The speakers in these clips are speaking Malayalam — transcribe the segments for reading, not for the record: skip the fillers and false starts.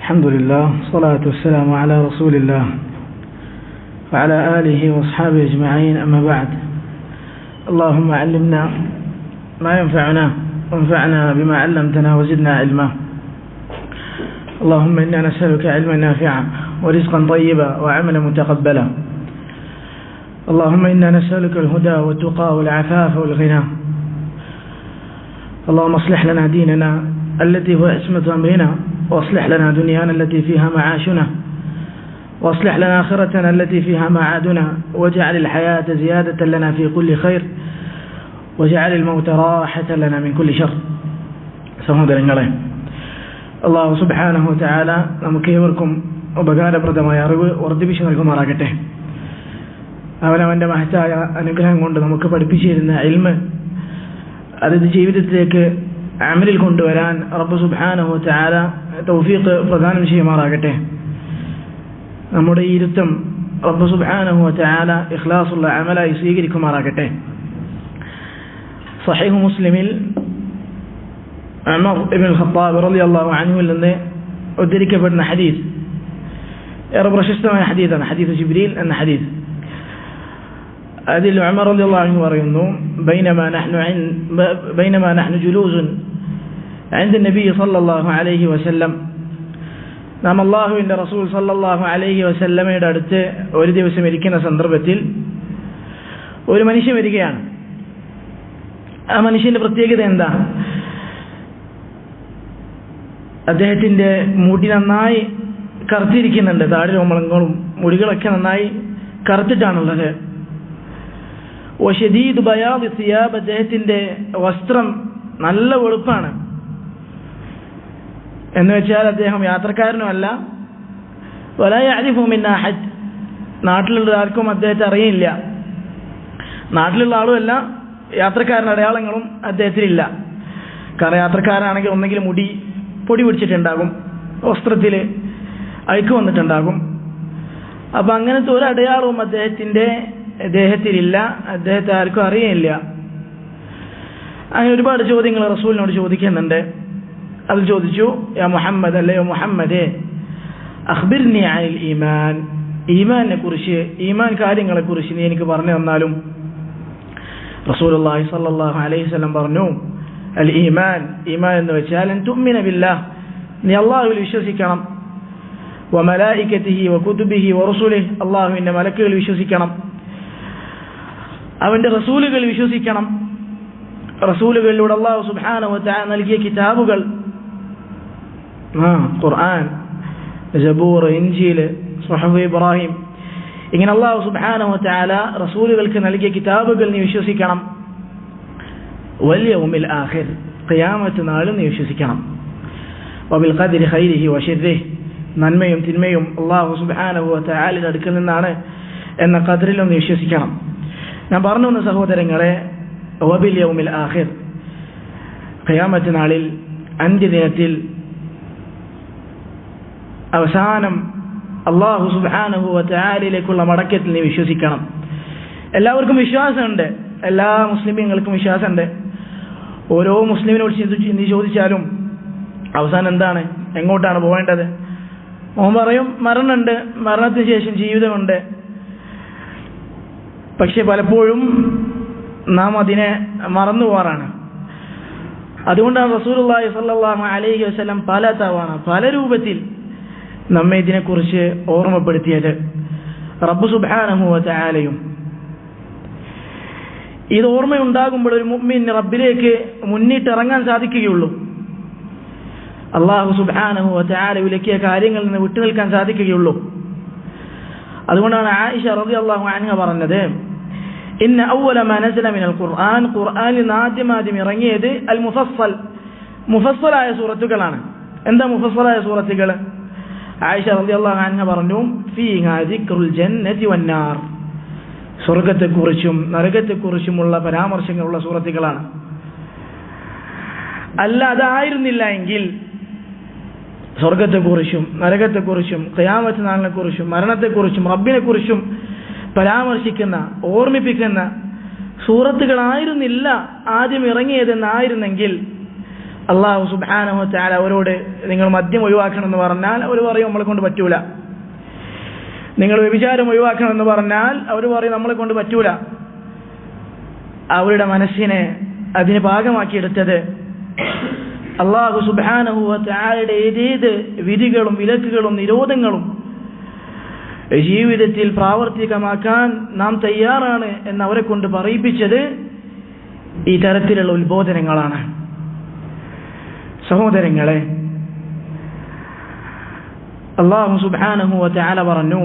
الحمد لله والصلاة والسلام على رسول الله وعلى آله وأصحابه أجمعين، أما بعد. اللهم علمنا ما ينفعنا وانفعنا بما علمتنا وزدنا علما. اللهم إنا نسألك علما نافعا ورزقا طيبا وعملا متقبلا. اللهم إنا نسألك الهدى والتقى والعفاف والغنى. اللهم اصلح لنا ديننا التي هو عصمة أمرنا، واصلح لنا دنيانا التي فيها معاشنا، واصلح لنا آخرتنا التي فيها معادنا، واجعل الحياة زيادة لنا في كل خير، واجعل الموت راحة لنا من كل شر. സഹോദരങ്ങളെ, അല്ലാഹു സുബ്ഹാനഹു വ തആല നമുക്കേവർക്കും ഉപകാരപ്രദമായ അറിവ് വർദ്ധിപ്പിച്ചു നൽകുമാറാകട്ടെ. അവനവൻ്റെ മഹത്തായ അനുഗ്രഹം കൊണ്ട് നമുക്ക് പഠിപ്പിച്ചു തരുന്ന ഇൽമ് അത് ജീവിതത്തിലേക്ക് അമലിൽ കൊണ്ടുവരാൻ റബ്ബ് സുബ്ഹാനഹു വ തആല തൗഫീഖ് പ്രദാനം ചെയ്യുമാറാകട്ടെ. നമ്മുടെ ഈ ഇരുത്തം റബ്ബ് സുബ്ഹാനഹു വ തആല ഇഖ്ലാസുള്ള അമലായി സ്വീകരിക്കുമാറാകട്ടെ. സഹീഹ് മുസ്ലിമിൽ ഉമർ ഇബ്നുൽ ഖത്താബ് റളിയല്ലാഹു അൻഹുവിൽ നിന്ന് ഉദ്ധരിക്കപ്പെടുന്ന ഹദീസ് ഏറെ പ്രശസ്തമായ ഹദീസാണ്, ഹദീസ് ജിബ്രീൽ എന്ന ഹദീസ്. അതിൽ ഉമർ റളിയല്ലാഹു അൻഹു പറയുന്നു, ബൈനമാ നഹ്നു ജുലൂസുൻ عند النبي صلى الله عليه وسلم, നാം അല്ലാഹുവിൻ്റെ റസൂൽ സല്ലല്ലാഹു അലൈഹി വസല്ലമയുടെ അടുത്ത് ഒരു ദിവസം ഇരിക്കുന്ന സന്ദർഭത്തിൽ ഒരു മനുഷ്യൻ വരികയാണ്. ആ മനുഷ്യൻ്റെ പ്രത്യേകത എന്താ? അദ്ദേഹത്തിൻ്റെ മുടി നന്നായി കറുത്തിരിക്കുന്നുണ്ട്, താടി രോമങ്ങളും മുടികളൊക്കെ നന്നായി കറുത്തിട്ടാണുള്ളത്. വശദീദ് ബയാദ് സിയാബ്, അദ്ദേഹത്തിൻ്റെ വസ്ത്രം നല്ല വെളുപ്പാണ്. എന്ന് വെച്ചാൽ അദ്ദേഹം യാത്രക്കാരനുമല്ല. വലാ യഅരിഫു മിന്നാ അഹദ്, നാട്ടിലുള്ള ആർക്കും അദ്ദേഹത്തെ അറിയില്ല. നാട്ടിലുള്ള ആളുമല്ല, യാത്രക്കാരൻ്റെ അടയാളങ്ങളും അദ്ദേഹത്തിനില്ല. കാരണം യാത്രക്കാരനാണെങ്കിൽ ഒന്നെങ്കിൽ മുടി പൊടി പിടിച്ചിട്ടുണ്ടാകും, വസ്ത്രത്തിൽ അഴുക്ക് വന്നിട്ടുണ്ടാകും. അപ്പം അങ്ങനത്തെ ഒരു അടയാളവും അദ്ദേഹത്തിൻ്റെ ദേഹത്തിലില്ല, അദ്ദേഹത്തെ ആർക്കും അറിയില്ല. അങ്ങനെ ഒരുപാട് ചോദ്യങ്ങൾ റസൂലിനോട് ചോദിക്കുന്നുണ്ട്. അതിൽ ചോദിച്ചു, യാ മുഹമ്മദ്, അല്ലയോ മുഹമ്മദേ, അഖ്ബിർനി അനിൽ ഈമാൻ, ഈമാനെ കുറിച്ച്, ഈമാൻ കാര്യങ്ങളെക്കുറിച്ച് നീ എനിക്ക് പറഞ്ഞു തന്നാലും. റസൂലുള്ളാഹി സ്വല്ലല്ലാഹു അലൈഹി വസല്ലം പറഞ്ഞു, അൽ ഈമാൻ, ഈമാൻ എന്ന് വെച്ചാൽ അൻ തുഅ്മിന ബില്ലാഹ്, നീ അല്ലാഹുവിൽ വിശ്വസിക്കണം. വ മലായികതിഹി വ കുതുബിഹി വ റസൂലിഹി, അല്ലാഹുവിൻ്റെ മലക്കുകൾ വിശ്വസിക്കണം, അവൻ്റെ റസൂലുകൾ വിശ്വസിക്കണം. റസൂലുകളിലൂടെ അല്ലാഹു സുബ്ഹാനഹു വ തആല നൽകിയ കിതാബുകൾ, ഖുർആൻ, സബൂർ, ഇൻജീൽ, സുഹഫ് ഇബ്രാഹിം, ഇങ്ങനെ അല്ലാഹു സുബ്ഹാനഹു വ തആല റസൂലുകൾക്ക് നൽകിയ കിതാബുകൾ നീ വിശ്വസിക്കണം. വൽ യൗമിൽ ആഖിർ, ഖിയാമത്ത് നാളും നീ വിശ്വസിക്കണം. വബിൽ ഖദ്രി ഖൈരിഹി വ ശർരിഹി, നന്മയും തിന്മയും അല്ലാഹു സുബ്ഹാനഹു വ തആലയുടെ അടുക്കൽ നിന്നാണ് എന്ന ഖദ്റിലും നീ വിശ്വസിക്കണം. ഞാൻ പറഞ്ഞു വന്ന സഹോദരങ്ങളെ, വബിൽ യൗമിൽ ആഖിർ, ഖിയാമത്ത് നാളിൽ, അന്ത്യദിനത്തിൽ, അവസാനം അല്ലാഹു സുബ്ഹാനഹു വ തആലയിലേക്കുള്ള മടക്കത്തിൽ നീ വിശ്വസിക്കണം. എല്ലാവർക്കും വിശ്വാസമുണ്ട്, എല്ലാ മുസ്ലിമീങ്ങൾക്കും വിശ്വാസമുണ്ട്. ഓരോ മുസ്ലിമിനോട് നീ ചോദിച്ചാലും അവസാനം എന്താണ്, എങ്ങോട്ടാണ് പോകേണ്ടത്? അവൻ പറയും മരണമുണ്ട്, മരണത്തിന് ശേഷം ജീവിതമുണ്ട്. പക്ഷെ പലപ്പോഴും നാം അതിനെ മറന്നു പോകാറാണ്. അതുകൊണ്ടാണ് റസൂലുള്ളാഹി സ്വല്ലല്ലാഹു അലൈഹി വസല്ലം പല തവണ പല രൂപത്തിൽ നമ്മെ ഇതിനെക്കുറിച്ച് ഓർമ്മപ്പെടുത്തിയത്. റബ്ബ് സുബ്ഹാനഹു വ തആലയും ഇത് ഓർമ്മയുണ്ടാകുമ്പോൾ ഒരു മുഅ്മിന് റബ്ബിലേക്ക് മുന്നിട്ടിറങ്ങാൻ സാധിക്കുകയുള്ളൂ. അല്ലാഹു സുബ്ഹാനഹു വ തആല വിലക്കിയ കാര്യങ്ങളിൽ നിന്ന് വിട്ടുനിൽക്കാൻ സാധിക്കുകയുള്ളൂ. അതുകൊണ്ടാണ് ആയിഷ റളിയല്ലാഹു അൻഹ പറഞ്ഞത്, ഇന്ന അവ്വല മാ നസല മിനൽ ഖുർആൻ, ഖുർആനിൽ ആദ്യം ഇറങ്ങിയത് അൽ മുഫസ്സൽ, മുഫസ്സലായ സൂറത്തുകളാണ്. എന്താ മുഫസ്സലായ സൂറത്തുകൾ? ആയിഷ റളിയല്ലാഹു അൻഹ പറഞ്ഞു, ഫീഹാ ദിക്റുൽ ജന്നതി വന്നാർ, സ്വർഗ്ഗത്തെക്കുറിച്ചും നരകത്തെക്കുറിച്ചുമുള്ള പരാമർശങ്ങളുള്ള സൂറത്തുകളാണ്. അല്ല അതായിരുന്നില്ല എങ്കിൽ സ്വർഗ്ഗത്തെക്കുറിച്ചും നരകത്തെക്കുറിച്ചും ഖിയാമത്ത് നാളിനെക്കുറിച്ചും മരണത്തെക്കുറിച്ചും റബ്ബിനെക്കുറിച്ചും പരാമർശിക്കുന്ന, ഓർമ്മിപ്പിക്കുന്ന സൂറത്തുകളായിരുന്നില്ല ആദ്യം ഇറങ്ങിയതെന്നായിരുന്നെങ്കിൽ അള്ളാഹു സുബ്ഹാനഹു വ തആല അവരോട് നിങ്ങൾ മദ്യം ഒഴിവാക്കണമെന്ന് പറഞ്ഞാൽ അവർ പറയും നമ്മളെ കൊണ്ട് പറ്റൂല. നിങ്ങൾ വ്യഭിചാരം ഒഴിവാക്കണമെന്ന് പറഞ്ഞാൽ അവർ പറയും നമ്മളെ കൊണ്ട് പറ്റൂല. അവരുടെ മനസ്സിനെ അതിന് ഭാഗമാക്കിയെടുത്തത് അള്ളാഹു സുബ്ഹാനഹു വ തആലയുടെ ഏതേത് വിധികളും വിലക്കുകളും നിരോധങ്ങളും ജീവിതത്തിൽ പ്രാവർത്തികമാക്കാൻ നാം തയ്യാറാണ് എന്നവരെ കൊണ്ട് പറയിപ്പിച്ചത് ഈ തരത്തിലുള്ള ഉത്ബോധനങ്ങളാണ്. സഹോദരങ്ങളെ, അല്ലാഹു സുബ്ഹാനഹു വ തആല പറഞ്ഞു,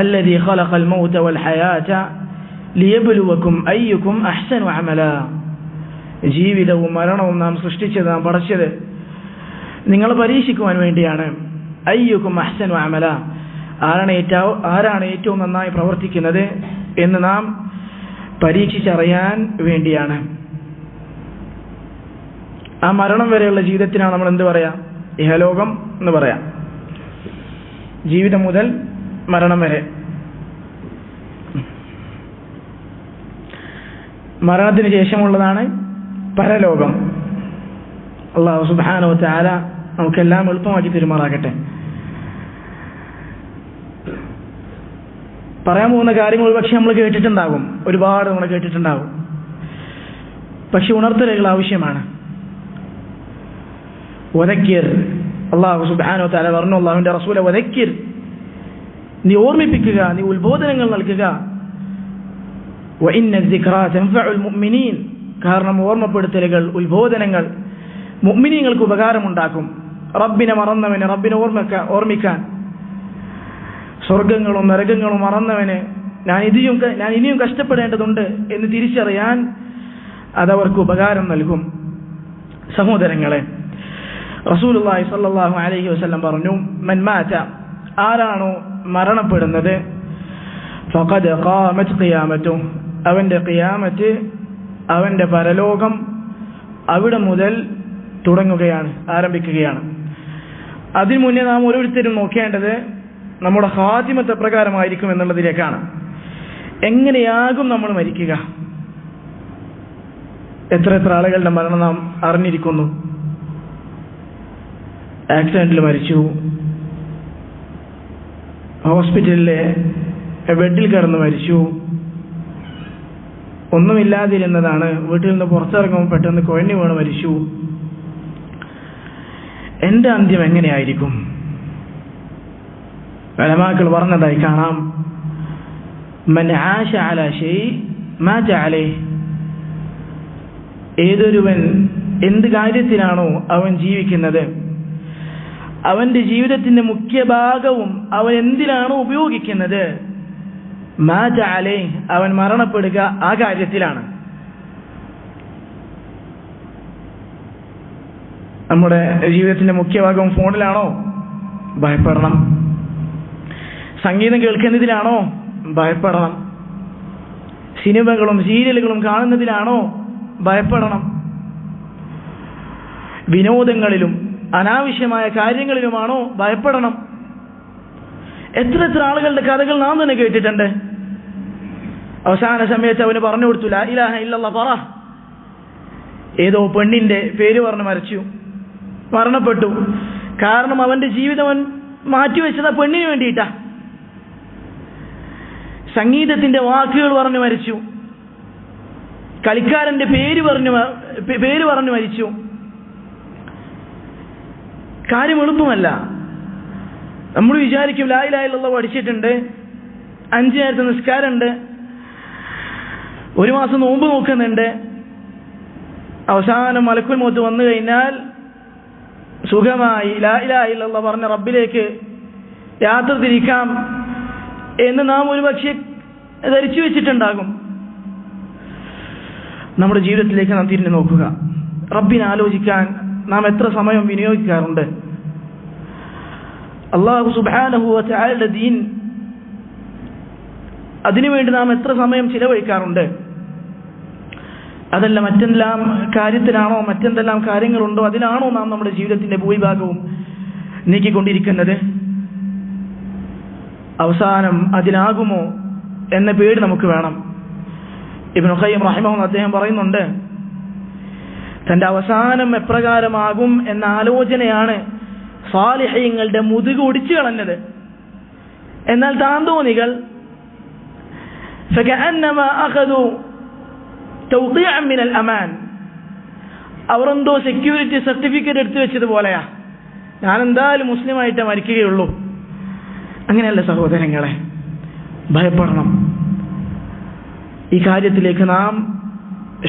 അല്ലദീ ഖലഖൽ മൗത വൽ ഹയാത ലിയബ്ലുവകും അയ്യുകും അഹ്സനു അമല. ജീവിതവും മരണവും നാം സൃഷ്ടിച്ചത്, നാം പടച്ചത് നിങ്ങളെ പരീക്ഷിക്കുവാൻ വേണ്ടിയാണ്. അയ്യുകും അഹ്സനു അമല, ആരാണ് ഏറ്റവും നന്നായി പ്രവർത്തിക്കുന്നത് എന്ന് നാം പരീക്ഷിച്ചറിയാൻ വേണ്ടിയാണ്. ആ മരണം വരെയുള്ള ജീവിതത്തിനാണ് നമ്മൾ എന്ത് പറയാം? ഇഹലോകം എന്ന് പറയാം. ജീവിതം മുതൽ മരണം വരെ. മരണത്തിന് ശേഷമുള്ളതാണ് പരലോകം. അല്ലാഹു സുബ്ഹാനഹു വ തആല നമുക്കെല്ലാം എളുപ്പമാക്കി പെരുമാറാകട്ടെ. പറയാൻ പോകുന്ന കാര്യങ്ങൾ ഒരുപക്ഷെ നമ്മൾ കേട്ടിട്ടുണ്ടാകും, ഒരുപാട് നമ്മൾ കേട്ടിട്ടുണ്ടാകും. പക്ഷെ ഉണർത്തലുകൾ ആവശ്യമാണ്. വദക്കിർ, അല്ലാഹു സുബ്ഹാനഹു വ തആല പറഞ്ഞു, അല്ലാഹുവിന്റെ റസൂലെ വദക്കിർ, നീ ഓർമ്മിപ്പിക്കുക, നീ ഉത്ബോധനങ്ങൾ നൽകുക. വഇന്ന الذിക്റാ തൻഫഉൽ മുഅ്മിനീൻ, കാരണം ഓർമ്മപ്പെടുത്തലുകൾ, ഉത്ബോധനങ്ങൾ മുഅ്മിനീങ്ങൾക്ക് ഉപകാരമുണ്ടാക്കും. റബ്ബിനെ മറന്നവനെ റബ്ബിനെ ഓർമ്മിക്കാൻ, സ്വർഗങ്ങളും നരകങ്ങളും മറന്നവന് ഞാൻ ഇനിയും കഷ്ടപ്പെടേണ്ടതുണ്ട് എന്ന് തിരിച്ചറിയാൻ അതവർക്ക് ഉപകാരം നൽകും. സഹോദരങ്ങളെ, റസൂലുള്ളാഹി സ്വല്ലല്ലാഹു അലൈഹി വസല്ലം പറഞ്ഞു, മൻ മാത, ആരാണോ മരണപ്പെടുന്നത്, ഫഖദ് ഖാമത് ഖിയാമത്തു, അവന്റെ ഖിയാമത്ത്, അവന്റെ പരലോകം അവിടെ മുതൽ തുടങ്ങുകയാണ്, ആരംഭിക്കുകയാണ്. അതിനു മുന്നേ നാം ഓരോരുത്തരും നോക്കേണ്ടത് നമ്മുടെ ഖാതിമത്ത് പ്രകാരമായിരിക്കും എന്നുള്ളതിലേക്കാണ്. എങ്ങനെയാകും നമ്മൾ മരിക്കുക? എത്ര ആളുകളുടെ മരണം നാം അറിഞ്ഞിരിക്കുന്നു. ആക്സിഡന്റിൽ മരിച്ചു, ഹോസ്പിറ്റലിലെ ബെഡിൽ കിടന്ന് മരിച്ചു, ഒന്നുമില്ലാതിരുന്നതാണ്, വീട്ടിൽ നിന്ന് പുറത്തിറങ്ങുമ്പോൾ പെട്ടെന്ന് കുഴഞ്ഞു വീണ് മരിച്ചു. എന്റെ അന്ത്യം എങ്ങനെയായിരിക്കും? ഉലമാക്കൾ പറഞ്ഞതായി കാണാം, മൻ ആശ അലാ ശൈ മാത അലൈഹി, ഏതൊരുവൻ എന്ത് കാര്യത്തിലാണോ അവൻ ജീവിക്കുന്നത്, അവന്റെ ജീവിതത്തിന്റെ മുഖ്യ ഭാഗവും അവൻ എന്തിനാണോ ഉപയോഗിക്കുന്നത്, മാത അലൈഹി, അവൻ മരണപ്പെടുക ആ കാര്യത്തിലാണ്. നമ്മുടെ ജീവിതത്തിന്റെ മുഖ്യ ഭാഗം ഫോണിലാണോ? ഭയപ്പെടണം. സംഗീതം കേൾക്കുന്നതിലാണോ? ഭയപ്പെടണം. സിനിമകളും സീരിയലുകളും കാണുന്നതിലാണോ? ഭയപ്പെടണം. വിനോദങ്ങളിലും അനാവശ്യമായ കാര്യങ്ങളിലുമാണോ? ഭയപ്പെടണം. എത്ര ആളുകളുടെ കഥകൾ നാം തന്നെ കേട്ടിട്ടുണ്ട്. അവസാന സമയത്ത് അവന് പറഞ്ഞു കൊടുത്തു, ലാ ഇലാഹ ഇല്ലല്ലാഹ് പറ. ഏതോ പെണ്ണിന്റെ പേര് പറഞ്ഞ് മരണപ്പെട്ടു. കാരണം അവന്റെ ജീവിതം അവൻ മാറ്റിവെച്ചത് ആ പെണ്ണിന് വേണ്ടിയിട്ടാ. സംഗീതത്തിന്റെ വാക്കുകൾ പറഞ്ഞു മരിച്ചു. കളിക്കാരന്റെ പേര് പറഞ്ഞു മരിച്ചു. കാര്യം എളുപ്പമല്ല. നമ്മൾ വിചാരിക്കും ലാ ഇലാഹ ഇല്ലല്ലാഹ് പഠിച്ചിട്ടുണ്ട്, 5 നേരത്തെ നിസ്കാരമുണ്ട്, 1 മാസം നോമ്പ് നോക്കുന്നുണ്ട്, അവസാനം മലക്കുൽ മൗത്ത് വന്നു കഴിഞ്ഞാൽ സുഖമായി ലാ ഇലാഹ ഇല്ലല്ലാഹ് പറഞ്ഞ റബ്ബിലേക്ക് യാത്ര തിരിക്കാം എന്ന് നാം ഒരുപക്ഷെ ധരിച്ചു വെച്ചിട്ടുണ്ടാകും. നമ്മുടെ ജീവിതത്തിലേക്ക് നാം തിരിഞ്ഞു നോക്കുക. റബ്ബിനെ ആലോചിക്കാൻ നാം എത്ര സമയം വിനിയോഗിക്കാറുണ്ട്? അല്ലാഹു സുബ്ഹാനഹു വ തആലയുടെ ദീൻ, അതിനുവേണ്ടി നാം എത്ര സമയം ചിലവഴിക്കാറുണ്ട്? അതല്ല മറ്റെല്ലാം കാര്യത്തിലാണോ, മറ്റെന്തെല്ലാം കാര്യങ്ങളുണ്ടോ അതിലാണോ നാം നമ്മുടെ ജീവിതത്തിന്റെ ഭൂരിഭാഗവും നീക്കിക്കൊണ്ടിരിക്കുന്നത്? അവസാനം അതിലാകുമോ എന്ന പേടി നമുക്ക് വേണം. ഇബ്നു ഖയ്യിം റഹിമഹുല്ലാഹ് അദ്ദേഹം പറയുന്നുണ്ട്, തൻ്റെ അവസാനം എപ്രകാരമാകും എന്ന ആലോചനയാണ് സാലിഹീങ്ങളുടെ മുതുക് ഒടിച്ചു കളഞ്ഞത്. എന്നാൽ താന്തോന്നികൾ അവരെന്തോ സെക്യൂരിറ്റി സർട്ടിഫിക്കറ്റ് എടുത്തു വെച്ചതുപോലെയാ, ഞാൻ എന്തായാലും മുസ്ലിമായിട്ടേ മരിക്കുകയുള്ളൂ. അങ്ങനെയല്ല സഹോദരങ്ങളെ, ഭയപ്പെടണം. ഈ കാര്യത്തിലേക്ക് നാം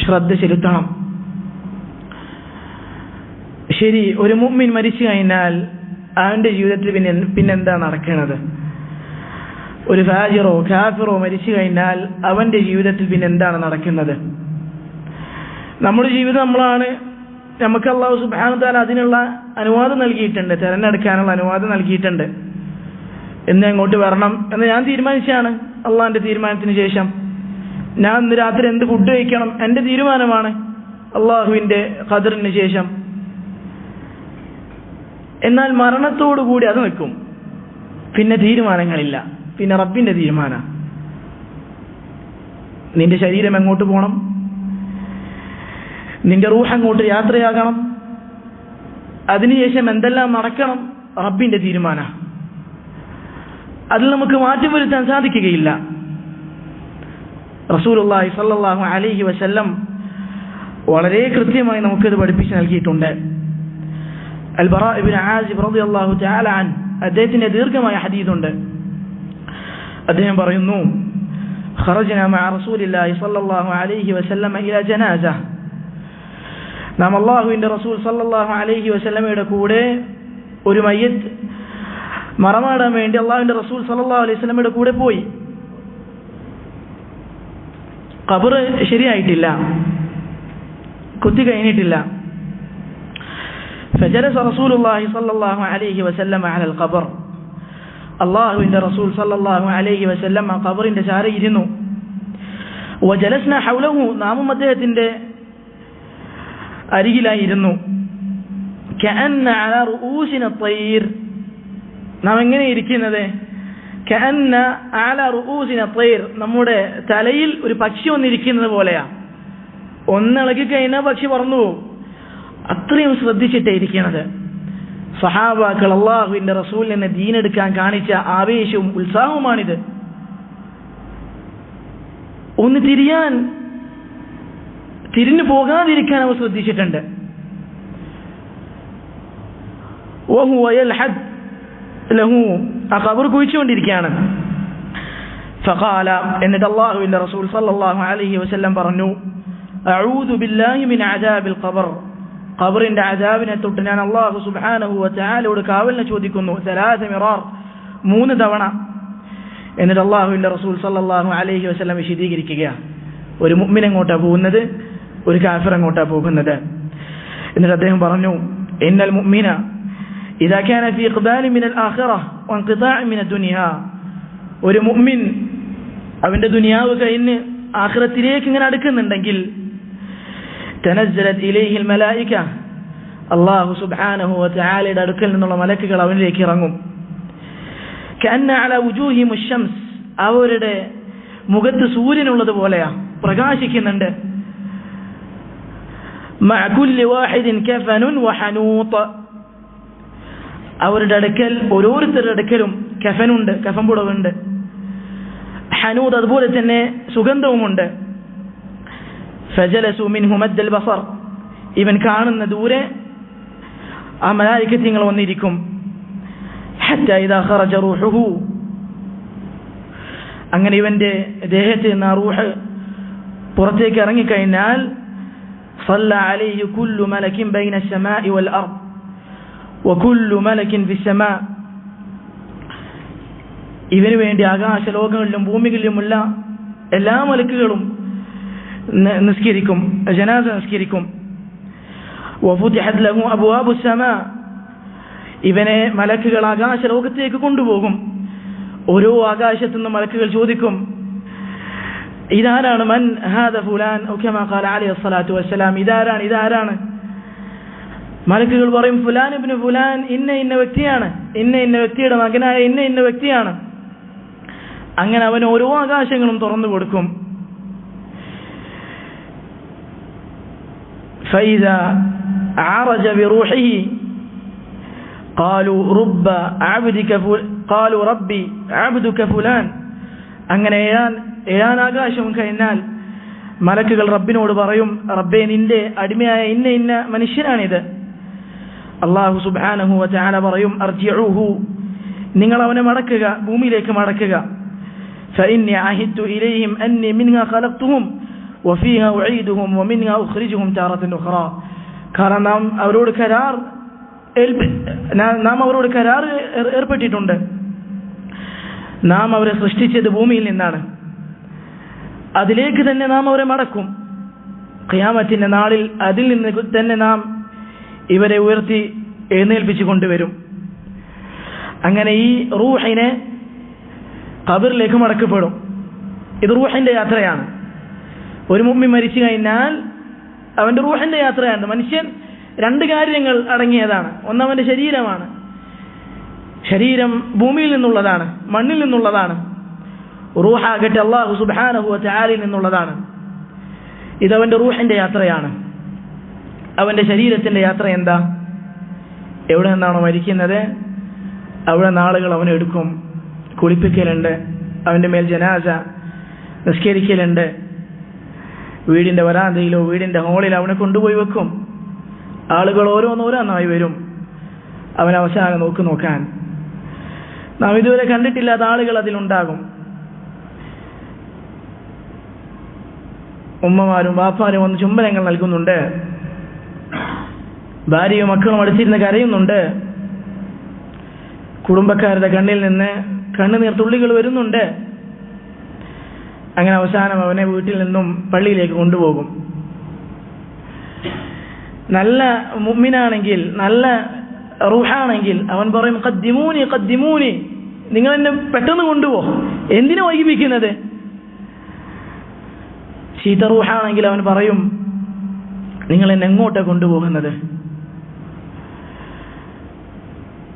ശ്രദ്ധ ചെലുത്തണം. ശരി, ഒരു മുഅ്മിൻ മരിച്ചു കഴിഞ്ഞാൽ അവൻ്റെ ജീവിതത്തിൽ പിന്നെന്താ നടക്കുന്നത്? ഒരു ഫാജിറോ കാഫിറോ മരിച്ചു കഴിഞ്ഞാൽ അവൻ്റെ ജീവിതത്തിൽ പിന്നെന്താണ് നടക്കുന്നത്? നമ്മുടെ ജീവിതം നമ്മളാണ്. നമുക്ക് അല്ലാഹു സുബ്ഹാനഹു വ തആല അതിനുള്ള അനുവാദം നൽകിയിട്ടുണ്ട്, തിരഞ്ഞെടുക്കാനുള്ള അനുവാദം നൽകിയിട്ടുണ്ട്. എന്ന് അങ്ങോട്ട് വരണം എന്ന് ഞാൻ തീരുമാനിച്ചാണ്. അള്ളാഹിന്റെ തീരുമാനത്തിന് ശേഷം ഞാൻ ഇന്ന് രാത്രി എന്ത് ഫുഡ് കഴിക്കണം എൻ്റെ തീരുമാനമാണ്, അള്ളാഹുവിൻ്റെ ഖദറിന് ശേഷം. എന്നാൽ മരണത്തോടുകൂടി അത് നിൽക്കും. പിന്നെ തീരുമാനങ്ങളില്ല, പിന്നെ റബ്ബിന്റെ തീരുമാനം. നിന്റെ ശരീരം എങ്ങോട്ട് പോകണം, നിന്റെ റൂഹ് അങ്ങോട്ട് യാത്രയാകണം, അതിനുശേഷം എന്തെല്ലാം നടക്കണം, റബ്ബിന്റെ തീരുമാനം. അതിൽ നമുക്ക് മാറ്റം വരുത്താൻ സാധിക്കുകയില്ല. റസൂലുള്ളാഹി സ്വല്ലല്ലാഹു അലൈഹി വസല്ലം വളരെ കൃത്യമായി നമുക്കിത് പഠിപ്പിച്ച് നൽകിയിട്ടുണ്ട്. അൽ-ബറാ ഇബ്നു ആസിബ് റളിയല്ലാഹു തആല അൻ, അദ്ദേഹത്തിന്റെ ദീർഘമായ ഹദീസുണ്ട്. അദ്ദേഹം പറയുന്നു, ഖറജ്നാ മഅ റസൂലില്ലാഹി സ്വല്ലല്ലാഹു അലൈഹി വസല്ലം ഇലാ ജനാസ. നാം അല്ലാഹുവിന്റെ റസൂൽ സ്വല്ലല്ലാഹു അലൈഹി വസല്ലമയുടെ കൂടെ ഒരു മയ്യിത്ത് മറമാടാൻ വേണ്ടി അല്ലാഹുവിന്റെ റസൂൽ സ്വല്ലല്ലാഹു അലൈഹി വസല്ലമയുടെ കൂടെ പോയി. ഖബർ ശരിയായിട്ടില്ല, കുത്തി കഴിഞ്ഞിട്ടില്ല. فجلس رسول الله صلى الله عليه وسلم على القبر. അല്ലാഹുവിന്റെ റസൂൽ സല്ലല്ലാഹു അലൈഹി വസല്ലം ആ ഖബറിന്റെ ചാരെ ഇരുന്നു. وجلسنا حوله, നാമും അദ്ദേഹത്തിന്റെ അരികിലായിരുന്നു. كأن على رؤوسنا الطير, നാം എങ്ങനെ ഇരിക്കുന്നത്? كأن على رؤوسنا الطير, നമ്മുടെ തലയിൽ ഒരു പക്ഷി വന്നിരിക്കുന്നത് പോലെയാ. ഒന്നിളക്കി കഴിഞ്ഞാൽ പക്ഷി പറന്നു പോകും. അത്രയും ശ്രദ്ധിച്ചിട്ടേ ഇരിക്കുന്നത്. സഹാബാക്കൾ അല്ലാഹുവിന്റെ റസൂലിനെ ദീനെടുക്കാൻ കാണിച്ച ആവേശവും ഉത്സാഹവുമാണിത്. ഒന്ന് തിരിഞ്ഞു പോകാതിരിക്കാൻ അവർ ശ്രദ്ധിച്ചിട്ടുണ്ട്. ആ ഖബർ കുഴിച്ചുകൊണ്ടിരിക്കുകയാണ്. ഫഖാല, എന്നിട്ട് അല്ലാഹുവിന്റെ റസൂൽ സല്ലല്ലാഹു അലൈഹി വസല്ലം പറഞ്ഞു, അഊദു ബില്ലാഹി മിൻ അദാബിൽ ഖബർ. ഖബറിന്റെ അദാബിനെ തൊട്ട് ഞാൻ അല്ലാഹു സുബ്ഹാനഹു വ തആലയോട് കാവലിനെ ചോദിക്കുന്നു. 3 മിറാർ, 3 തവണ. എന്നിട്ട് അല്ലാഹുവിന്റെ റസൂൽ സല്ലല്ലാഹു അലൈഹി വസല്ലം വിശദീകരിക്കുകയാണ്, ഒരു മുഅ്മിൻ എങ്ങോട്ടാ പോകുന്നത്, ഒരു കാഫിർ എങ്ങോട്ടാ പോകുന്നത്. എന്നിട്ട് അദ്ദേഹം പറഞ്ഞു, ഇന്നൽ മുഅ്മിന ഇദാ കാന ഫീ ഇഖ്ബാലി മിനൽ ആഖിറഹ വ ഇൻഖിതാഇ മിനദ് ദുനിയാ. ഒരു മുഅ്മിൻ അവന്റെ ദുനിയാവ് കഴിഞ്ഞ് ആഖിറത്തിലേക്ക് ഇങ്ങനെ അടുക്കുന്നുണ്ടെങ്കിൽ, തനസ്സലത് ഇലൈഹിൽ മലായിക, അല്ലാഹു സുബ്ഹാനഹു വ തആലയുടെ അടുക്കൽ നിന്നുള്ള മലക്കുകൾ അവനിലേക്ക് ഇറങ്ങും. കഅന്ന അലാ വുജൂഹിഹിം അശ്ശംസ്, അവരുടെ മുഖത്ത് സൂര്യനുള്ളത് പോലെയാ, പ്രകാശിക്കുന്നുണ്ട്. മഅ കുല്ലി വാഹിദിൻ കഫനുൻ വഹനൂത്ത്, അവരുടെ അടുക്കൽ ഓരോരുത്തരുടെ അടുക്കലും കഫനുണ്ട്, കഫൻ പുടവുണ്ട്. ഹനൂത്ത്, അതുപോലെ തന്നെ സുഗന്ധവുമുണ്ട്. ഫജലസു മിൻഹു മദ്ദൽ ബസർ, ഇവൻ കാണുന്ന ദൂരെ ആ മലായികത്യങ്ങൾ വന്നിരിക്കും. ഹത്താ ഇദാ ഖറജ റൂഹുഹു, അങ്ങനെ ഇവന്റെ ദേഹത്തിൽ നിന്ന് ആ റൂഹ് പുറത്തേക്ക് ഇറങ്ങിക്കഴിഞ്ഞാൽ, صلى عليه كل ملك بين السماء والأرض وكل ملك في السماء, ഇവന് വേണ്ടി ആകാശ ലോകങ്ങളിലും ഭൂമികളിലുമുള്ള എല്ലാ മലക്കുകളും നിസ്കരിക്കും, ജനാസ നിസ്കരിക്കും. وفتحت له أبواب السماء, ഇവനെ മലക്കുകൾ ആകാശ ലോകത്തേക്ക് കൊണ്ടുപോകും. ഓരോ ആകാശത്തു നിന്ന് മലക്കുകൾ ചോദിക്കും, ഇതാരാണ്? മൻ ഹാദ ഫുലാൻ ഔ കമാ ഖാല അലൈഹി സ്വലാത്തു വസ്സലാം, ഇതാരാണ്? മലക്കുകൾ പറയും, ഫുലാൻ ഇബ്നു ഫുലാൻ, ഇന്ന വ്യക്തിയാണ്, ഇന്ന വ്യക്തിയുടെ മകനായ ഇന്ന വ്യക്തിയാണ്. അങ്ങനെ അവൻ ഓരോ ആകാശങ്ങളും തുറന്നു കൊടുക്കും. فإذا عرج بروحه قالوا ربي عبدك فلان. അങ്ങനെ ഏഴാനാകാശം കഴിഞ്ഞാൽ മലക്കുകൾ റബ്ബിനോട് പറയും, റബ്ബേ, നിന്റെ അടിമയായ ഇന്ന മനുഷ്യനാണിത്. അല്ലാഹു സുബ്ഹാനഹു വ തആല പറയും, അർജിഊഹു, നിങ്ങൾ അവനെ മടക്കുക, ഭൂമിയിലേക്ക് മടക്കുക. ഫഇന്നി അഹിദ്തു ഇലൈഹിം അന്നി മിൻഹാ ഖലഖ്തുഹും വഫീഹാ ഉഈദുഹും വമിൻഹാ ഉഖ്രിജുഹും താറത്തൻ ഉഖ്റാ. കാരണം നാം അവരോട് കരാർ ഏർപ്പെട്ടിട്ടുണ്ട്. നാം അവരെ സൃഷ്ടിച്ചത് ഭൂമിയിൽ നിന്നാണ്, അതിലേക്ക് തന്നെ നാം അവരെ മടക്കും. ഖിയാമത്തിന്റെ നാളിൽ അതിൽ നിന്ന് തന്നെ നാം ഇവരെ ഉയർത്തി എഴുന്നേൽപ്പിച്ചു കൊണ്ടുവരും. അങ്ങനെ ഈ റൂഹിനെ ഖബറിലേക്ക് മടക്കപ്പെടും. ഇത് റൂഹിന്റെ യാത്രയാണ്. ഒരു മുഅ്മിൻ മരിച്ചു കഴിഞ്ഞാൽ അവന്റെ റൂഹിന്റെ യാത്രയാണ്. മനുഷ്യൻ രണ്ട് കാര്യങ്ങൾ അടങ്ങിയതാണ്. ഒന്നവന്റെ ശരീരമാണ്. ശരീരം ഭൂമിയിൽ നിന്നുള്ളതാണ്, മണ്ണിൽ നിന്നുള്ളതാണ്. റൂഹാകട്ടെ അല്ലാഹു സുബ്ഹാനഹു വ തആലയിൽ നിന്നുള്ളതാണ്. ഇതവന്റെ റൂഹിന്റെ യാത്രയാണ്. അവന്റെ ശരീരത്തിന്റെ യാത്ര എന്താ? എവിടെ നിന്നാണോ മരിക്കുന്നത് അവിടെ നാളുകൾ അവനെടുക്കും. കുളിപ്പിക്കലുണ്ട്, അവന്റെ മേൽ ജനാസ നിസ്കരിക്കലുണ്ട്. വീടിന്റെ വരാന്തയിലോ വീടിന്റെ ഹാളിലോ അവനെ കൊണ്ടുപോയി വെക്കും. ആളുകൾ ഓരോന്നോരോന്നായി വരും അവൻ അവസാനം നോക്കാൻ. നാം ഇതുവരെ കണ്ടിട്ടില്ലാത്ത ആളുകൾ അതിലുണ്ടാകും. ഉമ്മമാരും ബാപ്പാരും വന്ന് ചുംബനങ്ങൾ നൽകുന്നുണ്ട്. ഭാര്യയും മക്കളും അടുത്തിരുന്ന് കരയുന്നുണ്ട്. കുടുംബക്കാരുടെ കണ്ണിൽ നിന്ന് കണ്ണുനീർ തുള്ളികൾ വരുന്നുണ്ട്. അങ്ങനെ അവസാനം അവനെ വീട്ടിൽ നിന്നും പള്ളിയിലേക്ക് കൊണ്ടുപോകും. നല്ല മുഅ്മിനാണെങ്കിൽ, നല്ല റൂഹാണെങ്കിൽ അവൻ പറയും, ഖദ്ദിമൂനി ഖദ്ദിമൂനി, നിങ്ങൾ എന്നെ പെട്ടെന്ന് കൊണ്ടുപോ, എന്തിനു വൈകിപ്പിക്കുന്നത്? ചീത്ത റൂഹാണെങ്കിൽ അവൻ പറയും, നിങ്ങൾ എന്നെ എങ്ങോട്ടാണ് കൊണ്ടുപോകുന്നത്?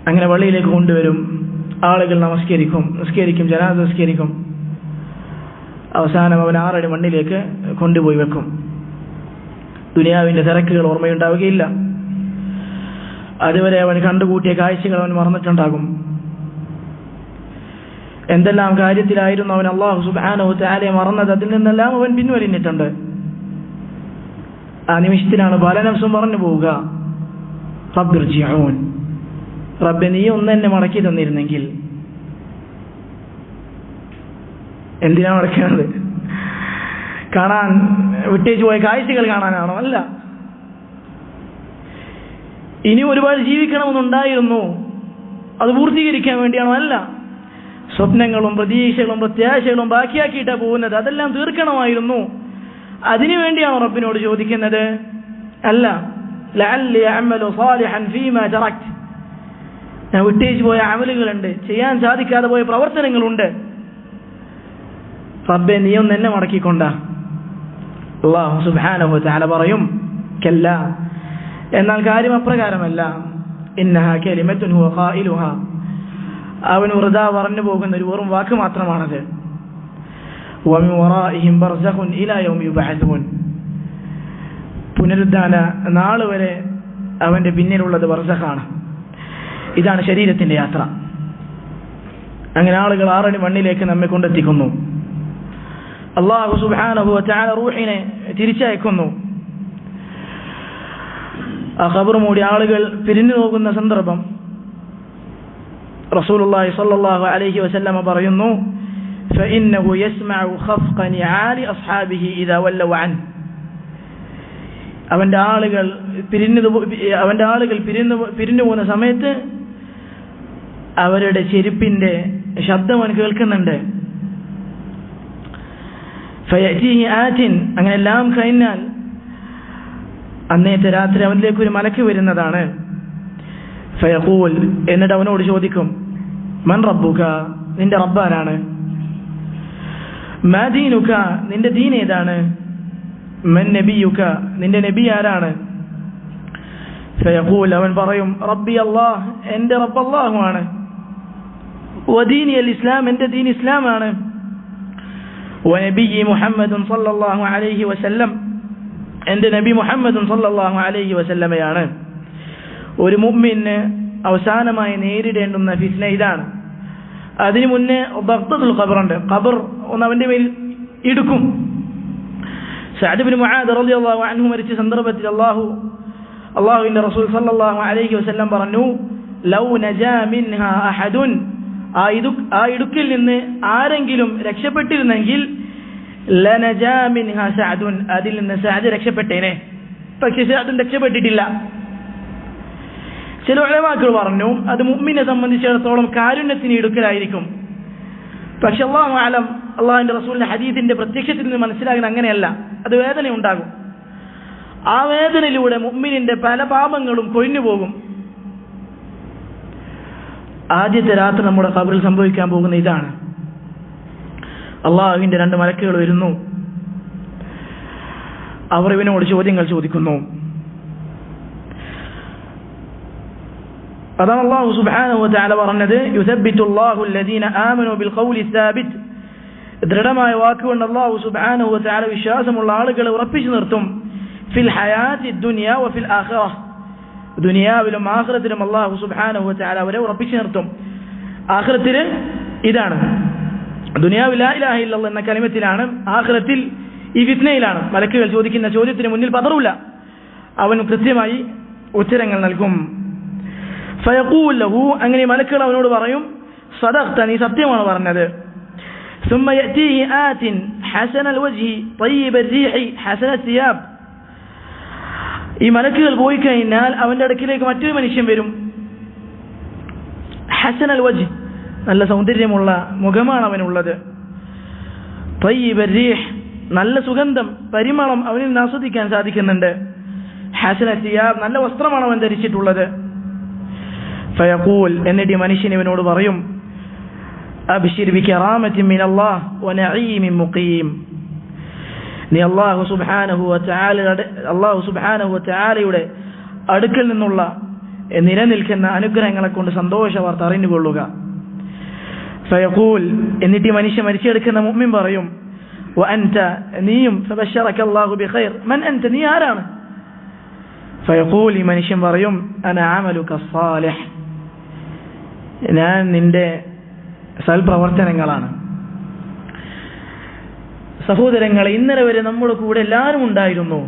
അങ്ങനെ പള്ളിയിലേക്ക് കൊണ്ടുവരും. ആളുകൾ നിസ്കരിക്കും, ജനാസ നിസ്കരിക്കും. അവസാനം അവൻ 6 അടി മണ്ണിലേക്ക് കൊണ്ടുപോയി വെക്കും. ദുനിയാവിന്റെ തിരക്കുകൾ ഓർമ്മയുണ്ടാവുകയില്ല. അതുവരെ അവൻ കണ്ടുകൂട്ടിയ കാഴ്ചകൾ അവൻ മറന്നിട്ടുണ്ടാകും. എന്തെല്ലാം കാര്യത്തിലായിരുന്നു അവൻ അല്ലാഹു സുബ്ഹാനഹു വ തആലയെ മറന്നത്, അതിൽ നിന്നെല്ലാം അവൻ പിൻവലിഞ്ഞിട്ടുണ്ട്. ആ നിമിഷത്തിലാണ് പല നഫ്സും പറഞ്ഞു പോവുക, റബ്ബിർജിഊൻ, റബ്ബെ നീ ഒന്ന് എന്നെ മടക്കി തന്നിരുന്നെങ്കിൽ. എന്തിനാ മടക്കുന്നത്? കാണാൻ വിട്ടേച്ചു പോയ കാഴ്ചകൾ കാണാനാണോ? അല്ല. ഇനി ഒരുപാട് ജീവിക്കണമെന്നുണ്ടായിരുന്നു, അത് പൂർത്തീകരിക്കാൻ വേണ്ടിയാണോ? അല്ല. സ്വപ്നങ്ങളും പ്രതീക്ഷകളും പ്രത്യാശകളും ബാക്കിയാക്കിയിട്ടാണ് പോകുന്നത്, അതെല്ലാം തീർക്കണമായിരുന്നു. അതിനു വേണ്ടിയാണോ റബ്ബിനോട് ചോദിക്കുന്നത്? അല്ല. ലഅല്ലി അഅമലു സാലിഹൻ ഫീമാ തറക്ത്, ഞാൻ വിട്ടേച്ചു പോയ അമലുകളുണ്ട്, ചെയ്യാൻ സാധിക്കാതെ പോയ പ്രവർത്തനങ്ങളുണ്ട്, റബ്ബെ നീ ഒന്ന് എന്നെ മടക്കിക്കൊണ്ടാ. അല്ലാഹു സുബ്ഹാനഹു വ തആല പറയും, കല്ല, എന്നാൽ കാര്യം അപ്രകാരമല്ല. ഇന്നഹാ കലിമത്തുൻ ഹുവ ഖായിലുഹാ, അവൻ വെറുതെ പറഞ്ഞു പോകുന്ന ഒരു വെറും വാക്ക് മാത്രമാണത്. വമിൻ വറാഇഹിം ബർസഖുൻ ഇലാ യൗമി യുബ്അസൂൻ, പുനരുദ്ധാന നാൾ വരെ അവന്റെ പിന്നിലുള്ളത് ബർസഖാണ്. ഇതാണ് ശരീരത്തിന്റെ യാത്ര. അങ്ങനെ ആളുകൾ 6 അടി മണ്ണിലേക്ക് നമ്മെ കൊണ്ടെത്തിക്കുന്നു. അല്ലാഹു സുബ്ഹാനഹു വ തആല റൂഹിനെ തിരിച്ചയക്കുന്നു. ആ ഖബർ മൂടി ആളുകൾ പിരിഞ്ഞു പോകുന്ന സന്ദർഭം റസൂലുള്ളാഹി സ്വല്ലല്ലാഹു അലൈഹി വസല്ലമ പറയുന്നു, ഫഇന്നഹു യസ്മഉ ഖഫ്ഖ നിആലി അസ്ഹാബിഹി ഇദാ വല്ലവ അൻ, അവന്റെ ആളുകൾ പിരിഞ്ഞു പോകുന്ന സമയത്ത് അവരുടെ ചെരുപ്പിന്റെ ശബ്ദം അവൻ കേൾക്കുന്നുണ്ട്. ഫയഅതീഹി ആതിൻ, അങ്ങനെ എല്ലാം കഴിഞ്ഞാൽ അന്നേത്തെ രാത്രി അവനിലേക്ക് ഒരു മലക്ക് വരുന്നതാണ്. ഫയഖൂൽ, എന്നിട്ട് അവനോട് ചോദിക്കും, മൻ റബ്ബുക, നിന്റെ റബ്ബാരാണ്? മാ ദീനുക, നിന്റെ ദീൻ ഏതാണ്? മൻ നബിയുക, നിന്റെ നബി ആരാണ്? ഫയഖൂൽ, അവൻ പറയും, റബ്ബി അല്ലാഹ്, എന്റെ റബ്ബ് അല്ലാഹു ആണ്. വദീനി അൽ ഇസ്ലാം, എന്റെ ദീൻ ഇസ്ലാമാണ്. വനബിയ്യി മുഹമ്മദുൻ സല്ലല്ലാഹു അലൈഹി വസല്ലം, എൻ്റെ നബി മുഹമ്മദ് സല്ലല്ലാഹു അലൈഹി വസല്ലമയാണ്. ഒരു മുഅ്മിന് അവസാനമായി നേരിടേണ്ടുന്ന ഫിത്ന ഇതാണ്. അതിനു മുന്നേ ദഖ്തത്തുൽ ഖബറുണ്ട്. ഖബർ ഒന്ന് അവൻ്റെ മേൽ ഇടുക്കും. സഅദ് ഇബ്നു മുആദ് റളിയല്ലാഹു അൻഹു മരിച്ച സന്ദർഭത്തിൽ അല്ലാഹുവിൻ്റെ റസൂൽ സല്ലല്ലാഹു അലൈഹി വസല്ലം പറഞ്ഞു, ലൗ നജാ മിൻഹാ അഹദുൻ, ആ ഇടുക്കിൽ നിന്ന് ആരെങ്കിലും രക്ഷപ്പെട്ടിരുന്നെങ്കിൽ ലനജാ മിൻഹാ സഅദുൻ, അതിൽ നിന്ന് സഅദ് രക്ഷപ്പെട്ടേനെ. പക്ഷേ സഅദ് രക്ഷപ്പെട്ടിട്ടില്ല. ചില ഉലമാക്കൾ പറഞ്ഞു അത് മുഅ്മിനെ സംബന്ധിച്ചിടത്തോളം കാരുണ്യത്തിന് ഇടുക്കലായിരിക്കും. പക്ഷെ അല്ലാഹു അലം, അള്ളാഹുവിൻ്റെ റസൂലിന്റെ ഹദീസിന്റെ പ്രത്യക്ഷത്തിൽ നിന്ന് മനസ്സിലാകുന്നത് അങ്ങനെയല്ല. അത് വേദന ഉണ്ടാകും. ആ വേദനയിലൂടെ മുഅ്മിനിന്റെ പല പാപങ്ങളും കൊഴിഞ്ഞു പോകും. ആദ്യത്തെ രാത്രി നമ്മുടെ ഖബറിൽ സംഭവിക്കാൻ പോകുന്ന ഇതാണ്. അള്ളാഹുവിന്റെ 2 മലക്കുകൾ വരുന്നു. അവർ ഇവനോട് ചോദ്യങ്ങൾ ചോദിക്കുന്നു. അതാണ് അല്ലാഹു സുബ്ഹാനഹു വതആല പറഞ്ഞത്, യുസബ്ബിതുല്ലാഹു അല്ലദീന ആമനൂ ബിൽ ഖൗലി സാബിത്. ദൃഢമായ വാക്കുകൊണ്ട് അല്ലാഹു സുബ്ഹാനഹു വതആല വിശ്വാസമുള്ള ആളുകളെ ഉറപ്പിച്ചു നിർത്തും. ഫിൽ ഹയാത്തി ദുനിയ വഫിൽ ആഖിറ, ദുനിയാവിലും ആഖിറത്തിലും അല്ലാഹു സുബ്ഹാനഹു വതആല അവരെ ഉറപ്പിച്ചു നിർത്തും. ആഖിറത്തിൽ ഇതാണ്, ദുനിയാവിൽ ലാ ഇലാഹ ഇല്ലല്ലാഹ് എന്ന കലിമത്തിലാണ്, ആഖിറത്തിൽ ഈ ഫിത്നയിലാണ്. മലക്കുകൾ ചോദിക്കുന്ന ചോദ്യത്തിന് മുന്നിൽ പതറൂല, അവൻ കൃത്യമായി ഉത്തരങ്ങൾ നൽകും. ഫയഖൂൽ ലഹു, അങ്ങനെ മലക്കുകൾ അവനോട് പറയും, സദഖ്ത, നീ സത്യമാണ് പറഞ്ഞത്. ثم يأتيه آت حسن الوجه طيب الريح حسن الثياب. ഈ മലക്കുകൾ പോയി കഴിഞ്ഞാൽ അവന്റെ അടുക്കിലേക്ക് മറ്റൊരു മനുഷ്യൻ വരും. ഹസൻ അൽ വജ്ഹ്, നല്ല സൗന്ദര്യമുള്ള മുഖമാണ് അവനുള്ളത്. طيب الريح, നല്ല സുഗന്ധം, പരിമളം അവനിൽ നിന്ന് ആസ്വദിക്കാൻ സാധിക്കുന്നുണ്ട്. ഹസൻ الثياب, നല്ല വസ്ത്രമാണ് അവൻ ധരിച്ചിട്ടുള്ളത്. ഫയഖൂൽ, എന്നിട്ട് ഈ മനുഷ്യൻ ഇവനോട് പറയും, അബ്ശിർ ബികറാമത്തിൻ മിനല്ലാഹ് വനഈമിൻ മുഖീം. നീ അല്ലാഹു സുബ്ഹാനഹു വതആലയുടെ അടുക്കൽ നിന്നുള്ള നിലനിൽക്കുന്ന അനുഗ്രഹങ്ങളെ കൊണ്ട് സന്തോഷ വാർത്ത അറിഞ്ഞുകൊള്ളുക. ഫയഖൂൽ, എന്നിട്ട് ഈ മനുഷ്യൻ മരിച്ചെടുക്കുന്ന മുഅ്മിൻ പറയും, വഅൻത, നീയും, ഫബശറക അല്ലാഹു ബിഖൈർ, മൻ അൻത, നീ ആരാണ്? ഫയഖൂൽ, ഈ മനുഷ്യൻ പറയും, അന അമലുക സ്സാലിഹ്, ഞാൻ നിന്റെ സൽപ്രവർത്തനങ്ങളാണ്. സഹോദരങ്ങളെ, ഇന്നലെ വരെ നമ്മുടെ കൂടെ എല്ലാവരും ഉണ്ടായിരുന്നു.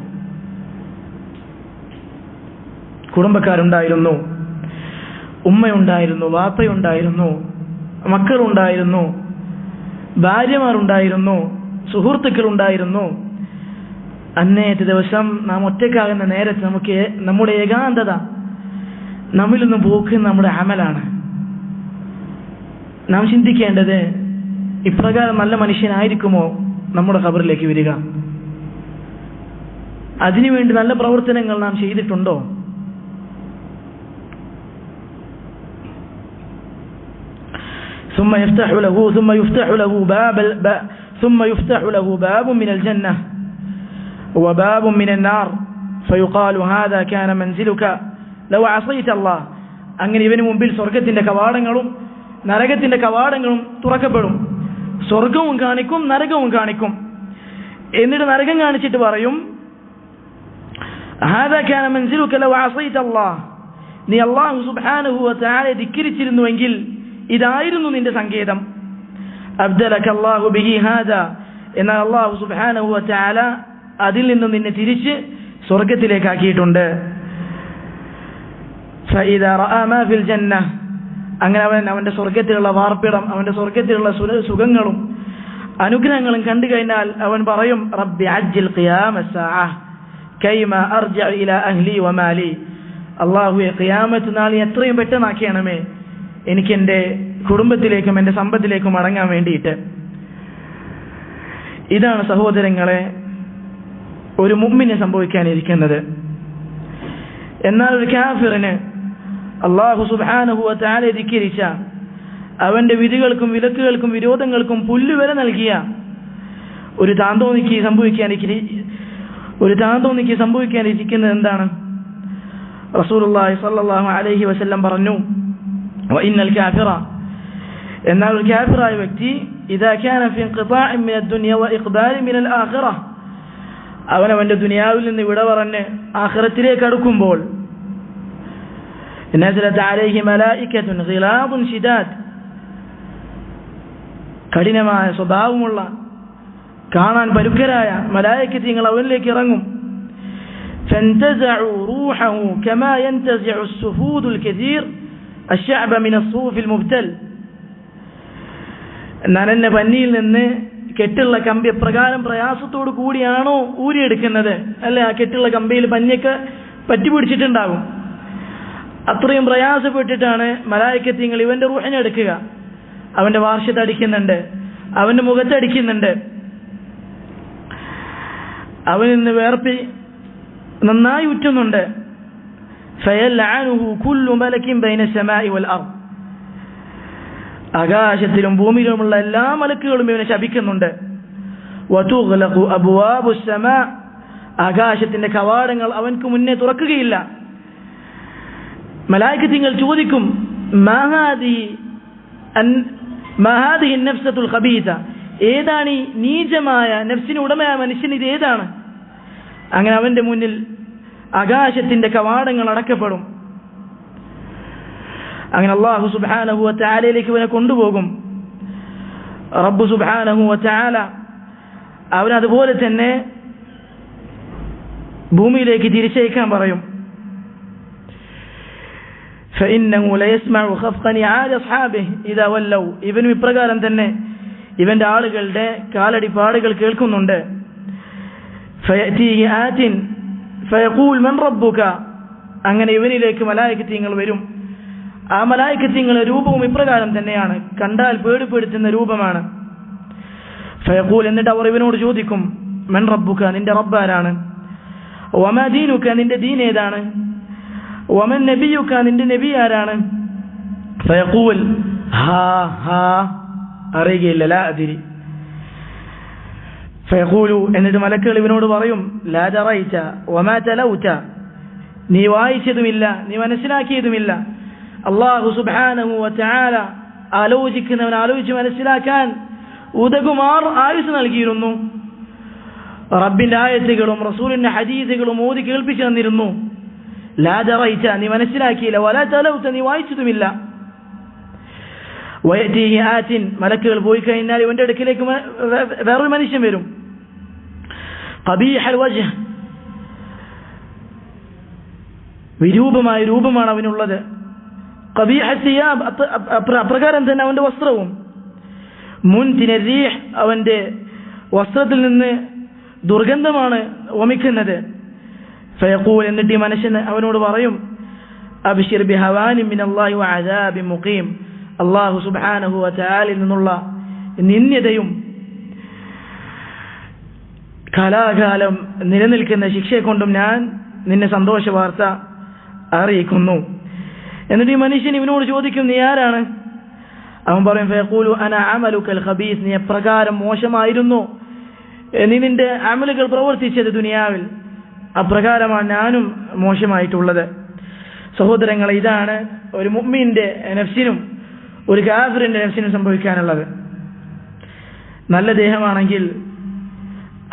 കുടുംബക്കാരുണ്ടായിരുന്നു, ഉമ്മയുണ്ടായിരുന്നു, വാപ്പയുണ്ടായിരുന്നു, മക്കളുണ്ടായിരുന്നു, ഭാര്യമാരുണ്ടായിരുന്നു, സുഹൃത്തുക്കളുണ്ടായിരുന്നു. അന്നേത്തെ ദിവസം നാം ഒറ്റയ്ക്കാകുന്ന നേരത്ത് നമുക്ക് നമ്മുടെ ഏകാന്തത നമ്മിൽ നിന്ന് പോക്കുന്ന നമ്മുടെ അമലാണ്. നാം ചിന്തിക്കേണ്ടത്, ഇപ്രകാരം നല്ല മനുഷ്യനായിരിക്കുമോ നമ്മുടെ ഖബറിലേക്ക് വരിക? അതിനുവേണ്ടി നല്ല പ്രവർത്തനങ്ങൾ നാം ചെയ്തിട്ടുണ്ടോ? ثم يفتح له باب من الجنة وباب من النار فيقال هذا كان منزلك لو عصيت الله. അങ്ങനെ ഇവന് മുമ്പിൽ സ്വർഗത്തിന്റെ കവാടങ്ങളും നരകത്തിന്റെ കവാടങ്ങളും തുറക്കപ്പെടും. സ്വർഗവും കാണിക്കും, നരകവും കാണിക്കും. എന്നിട്ട് നരകം കാണിച്ചിട്ട് പറയും, هذا كان منزلك لو عصيت الله. നീ അല്ലാഹു സുബ്ഹാനഹു വതആലയെ ധിക്കരിച്ചിരുന്നുവെങ്കിൽ ഇതായിരുന്നു നിന്റെ സങ്കേതം. അബ്ദലക അല്ലാഹു ബിഹി ഹാദാ, എന്നാൽ അല്ലാഹു സുബ്ഹാനഹു വതആല അതിൽ നിന്നും നിന്നെ തിരിച്ച് സ്വർഗത്തിലേക്ക് ആക്കിയിട്ടുണ്ട്. فإذا رأى ما في الجنة, അങ്ങനെ അവന്റെ സ്വർഗത്തിലുള്ള വാർപ്പിടം, അവന്റെ സ്വർഗത്തിലുള്ള സുഖങ്ങളും അനുഗ്രഹങ്ങളും കണ്ടു കഴിഞ്ഞാൽ അവൻ പറയും, റബ്ബി അജ്ജിൽ ഖിയാമസ് സഅ കൈമാ അർജഅ ഇലാ അഹ്ലി വമാലി. അല്ലാഹുവേ, ഖിയാമത്ത് നാൾ എത്രയും പെട്ടെന്നാക്കിയണമേ, എനിക്ക് എൻ്റെ കുടുംബത്തിലേക്കും എൻ്റെ സമ്പത്തിലേക്കും മടങ്ങാൻ വേണ്ടിയിട്ട്. ഇതാണ് സഹോദരങ്ങളെ ഒരു മുഅ്മിന് സംഭവിക്കാനിരിക്കുന്നത്. എന്നാൽ ഒരു കാഫിറിന് അല്ലാഹു സുബ്ഹാനഹു വതആലയെ ധിക്കരിച്ച, അവന്റെ വിധികൾക്കും വിലക്കുകൾക്കും വിരോധങ്ങൾക്കും പുല്ലുവില നൽകിയ ഒരു താന്തോന്നിക്ക് സംഭവിക്കാനിരിക്കുന്നത് എന്താണ്? റസൂലുള്ളാഹി സ്വല്ലല്ലാഹു അലൈഹി വസല്ലം പറഞ്ഞു, വഇന്നൽ കാഫിറ, എന്നാൽ ഒരു കാഫിറായ വ്യക്തി ഇദാ കാന ഫി ഇൻഖിതാഇൻ മിനദ് ദുനിയ വഇഖ്ബാലിൻ മിനൽ ആഖിറ, അവനവൻ്റെ ദുനിയാവിൽ നിന്ന് വിട പറഞ്ഞ് ആഖിറത്തിലേക്ക് അടുക്കുമ്പോൾ നസലത് അലൈഹി മലായികത്തുൻ ഗിലാദുൻ ശിദാദ്, കഠിനമായ സ്വഭാവമുള്ള കാണാൻ പരുക്കരായ മലായികത്തുകൾ അവനിലേക്ക് ഇറങ്ങും. فانتزعوا روحه كما ينتزع السفود الكثير الشعب من الصوف المبتل. നനഞ്ഞ പന്നിയിൽ നിന്ന് കെട്ടുള്ള കമ്പി എപ്രകാരം പ്രയാസത്തോടു കൂടിയാണോ ഊരിയെടുക്കുന്നത്, അല്ലെ ആ കെട്ടുള്ള കമ്പിയിൽ പഞ്ഞൊക്കെ പറ്റിപ്പിടിച്ചിട്ടുണ്ടാകും, അത്രയും പ്രയാസപ്പെട്ടിട്ടാണ് മലായികത്തുകൾ ഇവന്റെ റൂഹിനെ എടുക്കുക. അവന്റെ വാർഷത്തടിക്കുന്നുണ്ട്, അവന്റെ മുഖത്തടിക്കുന്നുണ്ട്, അവനിൽ നിന്ന് വേർപ്പി നന്നായി ഉറ്റുന്നുണ്ട്. ഫയൽഅനുഹു കുല്ലു മലകിൻ ബൈന സമാഇ വൽ അർദ്, ആകാശത്തിലും ഭൂമിയിലുമുള്ള എല്ലാ മലക്കുകളും ഇവനെ ശപിക്കുന്നുണ്ട്. വതുഗ്ലഖു അബ്വാബുസ് സമാ, ആകാശത്തിന്റെ കവാടങ്ങൾ അവൻക്ക് മുന്നേ തുറക്കുകയില്ല. മലായികത്തുകൾ ചോദിക്കും, മാ ഹാദിഹി നഫ്സത്തുൽ ഖബീസ, ഏതാണ് ഈ നീചമായ നഫ്സിന് ഉടമയായ മനുഷ്യൻ, ഇത് ഏതാണ്? അങ്ങനെ അവന്റെ മുന്നിൽ ആകാശത്തിന്റെ കവാടങ്ങൾ അടക്കപ്പെടും. അങ്ങനെ അല്ലാഹു സുബ്ഹാനഹു വ തആലയിലേക്ക് ഇവനെ കൊണ്ടുപോകും. റബ്ബ് സുബ്ഹാനഹു വ തആല അവനതുപോലെ തന്നെ ഭൂമിയിലേക്ക് തിരിച്ചയക്കാൻ പറയും. فإنه ليسمع خفق نعال أصحابه إذا ولوا, ഇവനും ഇപ്രകാരം തന്നെ ഇവന്റെ ആളുകളുടെ കാലടിപ്പാടുകൾ കേൾക്കുന്നുണ്ട്. فيأتيه آت فيقول من ربك, അങ്ങനെ ഇവനിലേക്ക് മലായികത്തുകൾ വരും. ആ മലായികത്തുകളുടെ രൂപവും ഇപ്രകാരം തന്നെയാണ്, കണ്ടാൽ പേടിപ്പെടുത്തുന്ന രൂപമാണ്. ഫയഖൂൽ, എന്നിട്ട് അവർ ഇവനോട് ചോദിക്കും, മൻ റബ്ബുക, നിന്റെ റബ്ബാരാണ്? വമാ ദീനുക, നിന്റെ ദീൻ ഏതാണ്? വമൻ നബിയുക, നിന്റെ നബി ആരാണ്? ഫയഖൂൽ ഹാ ഹാ, അറിയുകയില്ല, ലാ അദ്രി. ഫയഖൂലു, എന്നിട്ട് മലക്കുകൾ ഇവനോട് പറയും, ലാ ദറൈത വമാ തലൗത, നീ വായിച്ചതുമില്ല, നീ മനസ്സിലാക്കിയതുമില്ല. അല്ലാഹു സുബ്ഹാനഹു വ തആല ആലോചിക്കുന്നവൻ ആലോചിച്ച് മനസ്സിലാക്കാൻ ഉദകുമാർ ആയുസ് നൽകിയിരുന്നു. റബ്ബിന്റെ ആയത്തുകളും റസൂലിന്റെ ഹദീസുകളും ഓതി കേൾപ്പിച്ചു തന്നിരുന്നു. ലാ ദറൈത, നീ മനസ്സിലാക്കിയില്ല. വലാ തലൗത, നീ വായിച്ചതുമില്ല. വയതീഹി ആതിൻ, മലക്കുകൾ പോയി കഴിഞ്ഞാൽ ഇവന്റെ അടുക്കിലേക്ക് വേറൊരു മനുഷ്യൻ വരും. ഖബീഹൽ വജ്ഹ്, വിരൂപമായ രൂപമാണ് അവനുള്ളത്. ഖബീഹ സിയാബ്, അപ്രകാരം തന്നെ അവന്റെ വസ്ത്രവും. മുൻതിന റീഹ്, അവന്റെ വസ്ത്രത്തിൽ നിന്ന് ദുർഗന്ധമാണ് വമിക്കുന്നത്. ഫയഖൂൽ, എന്നിട്ട് ഈ മനുഷ്യൻ അവനോട് പറയും, അബ്ശിർ ബിഹവാനി മിനല്ലാഹി വഅദാബി മുഖീം, അല്ലാഹു സുബ്ഹാനഹു വ തആലയിൽ നിന്നുള്ള നിന്ദ്യതയും കാലാകാലം നിലനിൽക്കുന്ന ശിക്ഷയെ കൊണ്ടും ഞാൻ നിന്നെ സന്തോഷ വാർത്ത അറിയിക്കുന്നു. എന്നിട്ട് ഈ മനുഷ്യൻ ഇവനോട് ചോദിക്കും, നീ ആരാണ്? അവൻ പറയും, ഫയഖൂലു അന അമലുകൽ ഖബീസ്, നീ എപ്രകാരം മോശമായിരുന്നു നീ നിന്റെ അമലുകൾ പ്രവർത്തിച്ചത് ദുനിയാവിൽ, അപ്രകാരമാണ് ഞാനും മോശമായിട്ടുള്ളത്. സഹോദരങ്ങളെ, ഇതാണ് ഒരു മുഅ്മിന്റെ നഫ്സിനും ഒരു കാഫിറിന്റെ നഫ്സിനും സംഭവിക്കാനുള്ളത്. നല്ല ദേഹമാണെങ്കിൽ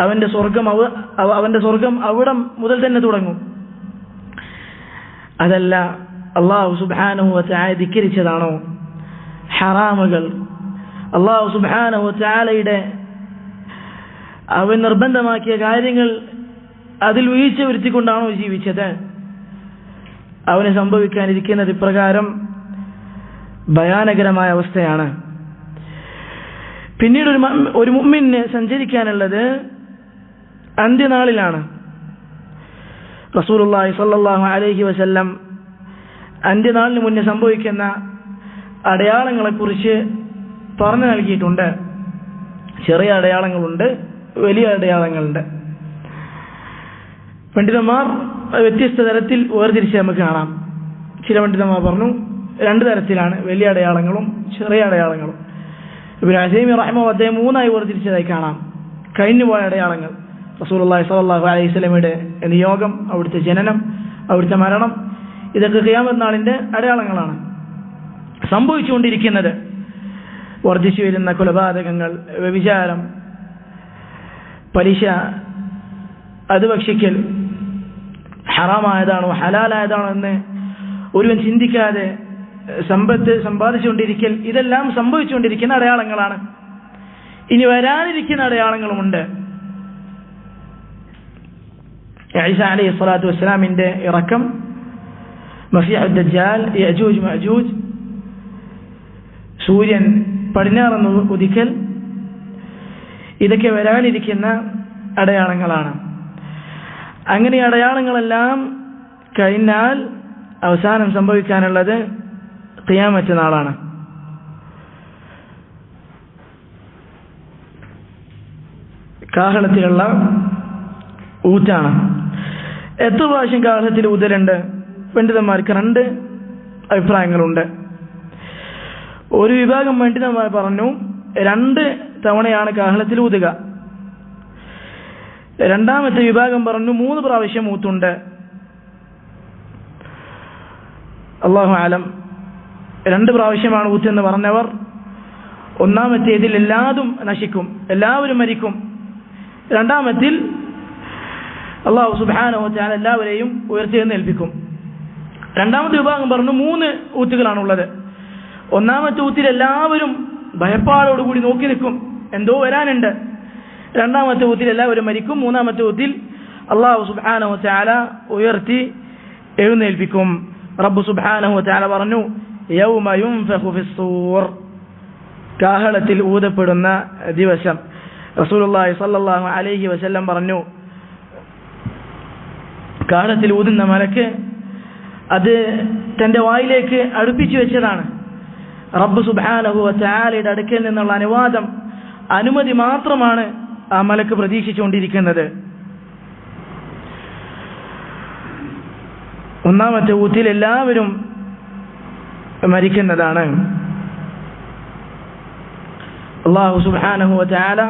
അവന്റെ സ്വർഗം അവിടെ മുതൽ തന്നെ തുടങ്ങും. അതല്ല, അല്ലാഹു സുബ്ഹാനഹു വ തആല ധിക്കരിച്ചതാണോ, ഹറാമുകൾ, അല്ലാഹു സുബ്ഹാനഹു വ തആലയുടെ അവൻ നിർബന്ധമാക്കിയ കാര്യങ്ങൾ അതിൽ വീഴ്ച വരുത്തിക്കൊണ്ടാണോ ജീവിച്ചത്, അവന് സംഭവിക്കാനിരിക്കുന്നത് ഇപ്രകാരം ഭയാനകരമായ അവസ്ഥയാണ്. പിന്നീട് ഒരു മുഅ്മിന് സഞ്ചരിക്കാനുള്ളത് അന്ത്യനാളിലാണ്. റസൂലുള്ളാഹി സ്വല്ലല്ലാഹു അലൈഹി വസല്ലം അന്ത്യനാളിന് മുന്നേ സംഭവിക്കുന്ന അടയാളങ്ങളെക്കുറിച്ച് പറഞ്ഞു നൽകിയിട്ടുണ്ട്. ചെറിയ അടയാളങ്ങളുണ്ട്, വലിയ അടയാളങ്ങളുണ്ട്. പണ്ഡിതന്മാർ വ്യത്യസ്ത തരത്തിൽ വേർതിരിച്ച് നമുക്ക് കാണാം. ചില പണ്ഡിതന്മാർ പറഞ്ഞു 2 തരത്തിലാണ്, വലിയ അടയാളങ്ങളും ചെറിയ അടയാളങ്ങളും. ഇബ്നു അസീമി റഹിമഹു അദ്ദേഹം 3ആയി വേർതിരിച്ചതായി കാണാം. കഴിഞ്ഞുപോയ അടയാളങ്ങൾ, റസൂലുള്ളാഹി സ്വല്ലല്ലാഹു അലൈഹി വസല്ലമയുടെ നിയോഗം, അവിടുത്തെ ജനനം, അവിടുത്തെ മരണം, ഇതൊക്കെ ഖിയാമത്ത് നാളിന്റെ അടയാളങ്ങളാണ്. സംഭവിച്ചുകൊണ്ടിരിക്കുന്നത് വർദ്ധിച്ചു വരുന്ന കൊലപാതകങ്ങൾ, വ്യഭിചാരം, പലിശ, അത് ഭക്ഷിക്കൽ ഹറാമായതാണോ ഹലാലായതാണോ എന്ന് ഒരുവൻ ചിന്തിക്കാതെ സമ്പത്ത് സമ്പാദിച്ചുകൊണ്ടിരിക്കൽ, ഇതെല്ലാം സംഭവിച്ചുകൊണ്ടിരിക്കുന്ന അടയാളങ്ങളാണ്. ഇനി വരാനിരിക്കുന്ന അടയാളങ്ങളുമുണ്ട്. ഈസ അലൈഹി സ്വലാത്തു വസ്സലാമിന്റെ ഇറക്കം, മസീഹ് ദജ്ജാൽ, യഅജൂജ് മഅജൂജ്, സൂര്യൻ പടിഞ്ഞാറെന്ന് ഉദിക്കൽ, ഇതൊക്കെ വരാനിരിക്കുന്ന അടയാളങ്ങളാണ്. അങ്ങനെ അടയാളങ്ങളെല്ലാം കഴിഞ്ഞാൽ അവസാനം സംഭവിക്കാനുള്ളത് ഖിയാമത്ത് നാളാണ്. കാഹളത്തിലുള്ള ഊറ്റാണ്. എത്ര പ്രാവശ്യം കാഹളത്തിൽ ഊതലുണ്ട്? പണ്ഡിതന്മാർക്ക് രണ്ട് അഭിപ്രായങ്ങളുണ്ട്. ഒരു വിഭാഗം പണ്ഡിതന്മാർ പറഞ്ഞു 2 തവണയാണ് കാഹളത്തിൽ ഊതുക. രണ്ടാമത്തെ വിഭാഗം പറഞ്ഞു 3 പ്രാവശ്യം ഊത്തുണ്ട്. അല്ലാഹു അലം. 2 പ്രാവശ്യമാണ് ഊത്തെന്ന് പറഞ്ഞവർ, ഒന്നാമത്തേതിൽ എല്ലാതും നശിക്കും, എല്ലാവരും മരിക്കും. രണ്ടാമത്തിൽ അല്ലാഹു സുബ്ഹാനഹു വ തആല എല്ലാവരെയും ഉയർത്തെഴുന്നേൽപ്പിക്കും. രണ്ടാമത്തെ വിഭാഗം പറഞ്ഞു 3 ഊത്തുകളാണുള്ളത്. ഒന്നാമത്തെ ഊത്തിൽ എല്ലാവരും ഭയപ്പാടോടുകൂടി നോക്കി നിൽക്കും, എന്തോ വരാനുണ്ട്. രണ്ടാമത്തെ ഊത്തിൽ എല്ലാവരും മരിക്കും. മൂന്നാമത്തെ ഊത്തിൽ അല്ലാഹു സുബ്ഹാനഹു വ തആല ഉയർത്തി എഴുന്നേൽപ്പിക്കും. റബ്ബ് സുബ്ഹാനഹു വ തആല പറഞ്ഞു, യൗമ യുൻഫഖു ഫിസ്സൂർ, കാഹളത്തിൽ ഊതപ്പെടുന്ന ദിവസം. റസൂലുള്ളാഹി സ്വല്ലല്ലാഹു അലൈഹി വസല്ലം പറഞ്ഞു, കാഹളത്തിൽ ഊതുന്ന മലക്ക് അത് തന്റെ വായിലേക്ക് അടുപ്പിച്ചു വെച്ചതാണ്. റബ്ബ് സുബ്ഹാനഹു വ തആലയുടെ അടുക്കൽ നിന്നുള്ള അനുമതി മാത്രമാണ് ആ മലക്ക് പ്രതീക്ഷിച്ചുകൊണ്ടിരിക്കുന്നത്. ഒന്നാമത്തെ ഊത്തിൽ എല്ലാവരും മരിക്കുന്നതാണ്. അല്ലാഹു സുബ്ഹാനഹു വ തആല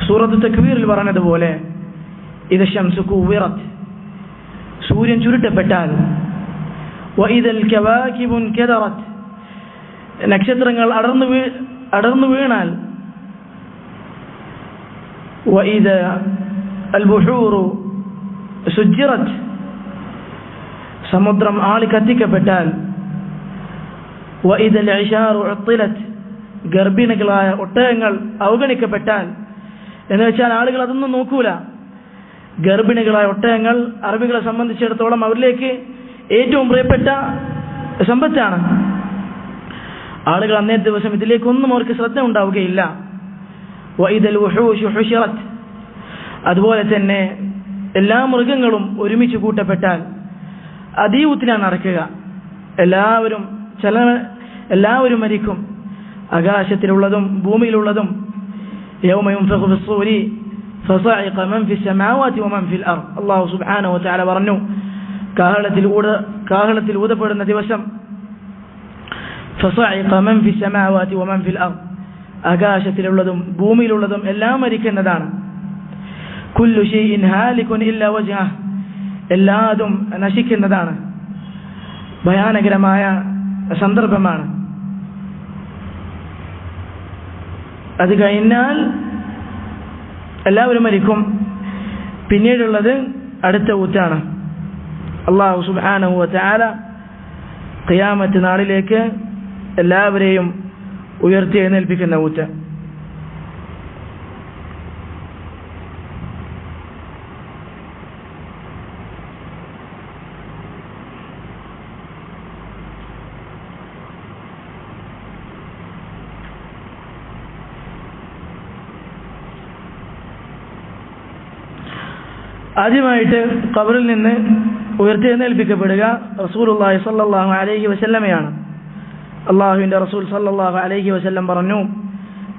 സൂറത്ത് തക്വീറിൽ പറഞ്ഞതുപോലെ, ഇദ ശംസു കുവിറത്, സൂര്യൻ ചുരുട്ടപ്പെട്ടാൽ, വഇദൽ കവാകിബു കദറത്, നക്ഷത്രങ്ങൾ അടർന്നു വീണാൽ, വഇദ അൽ ബുഹൂറു സുജ്ജിറത്, സമുദ്രം ആളി കത്തിക്കപ്പെട്ടാൽ, വഇദൽ ഇശാറു ഉത്തിലത്, ഗർഭിണികളായ ഒട്ടകങ്ങൾ അവഗണിക്കപ്പെട്ടാൽ, എന്ന് വെച്ചാൽ ആളുകൾ അതൊന്നും നോക്കൂല. ഗർഭിണികളായ ഒട്ടകങ്ങൾ അറബികളെ സംബന്ധിച്ചിടത്തോളം അവരിലേക്ക് ഏറ്റവും പ്രിയപ്പെട്ട സമ്പത്താണ്. ആളുകൾ അന്നേ ദിവസം ഇതിലേക്കൊന്നും അവർക്ക് ശ്രദ്ധ ഉണ്ടാവുകയില്ല. വഇദൽ വുഹൂശു ഹുശിറത്, അതുപോലെ തന്നെ എല്ലാ മൃഗങ്ങളും ഒരുമിച്ച് കൂട്ടപ്പെട്ടാൽ അതീവത്തിലാണ് നടക്കുക. എല്ലാവരും മരിക്കും, ആകാശത്തിലുള്ളതും ഭൂമിയിലുള്ളതും. യൗമ യുൻഫഖു ഫിസ്സൂരി ഫസഇഖ മൻ ഫിസ് സമാവാതി വമൻ ഫിൽ അർദ്. അല്ലാഹു സുബ്ഹാനഹു വ തആല പറഞ്ഞു, കാഹളത്തിൽ ഊതപ്പെടുന്ന ദിവസം ഫസഇഖ മൻ ഫിസ് സമാവാതി വമൻ ഫിൽ അർദ്, ആകാശത്തിലുള്ളതും ഭൂമിയിലുള്ളതും എല്ലാം മരിക്കുന്നതാണ്. കുല്ലു ഷൈഇൻ ഹാലികുൻ ഇല്ലാ വജ്ഹഹ്, എല്ലാതും നശിക്കുന്നതാണ്. ഭയാനകരമായ സന്ദർഭമാണ്. അത് കഴിഞ്ഞാൽ എല്ലാവരും മരിക്കും. പിന്നീടുള്ളത് അടുത്ത ഊത്താണ്. അല്ലാഹു സുബ്ഹാനഹു വ തആല ഖിയാമത്ത് നാളിലേക്ക് എല്ലാവരെയും ഉയർത്തി എഴുന്നേൽപ്പിക്കുന്ന ഊത്ത്. ആദ്യമായിട്ട് ഖബറിൽ നിന്ന് ഉയർത്തെഴുന്നേൽപ്പിക്കപ്പെടുക റസൂലുള്ളാഹി സ്വല്ലല്ലാഹു അലൈഹി വസല്ലമയാണ്. അല്ലാഹുവിന്റെ റസൂൽ സ്വല്ലല്ലാഹു അലൈഹി വസല്ലം പറഞ്ഞു,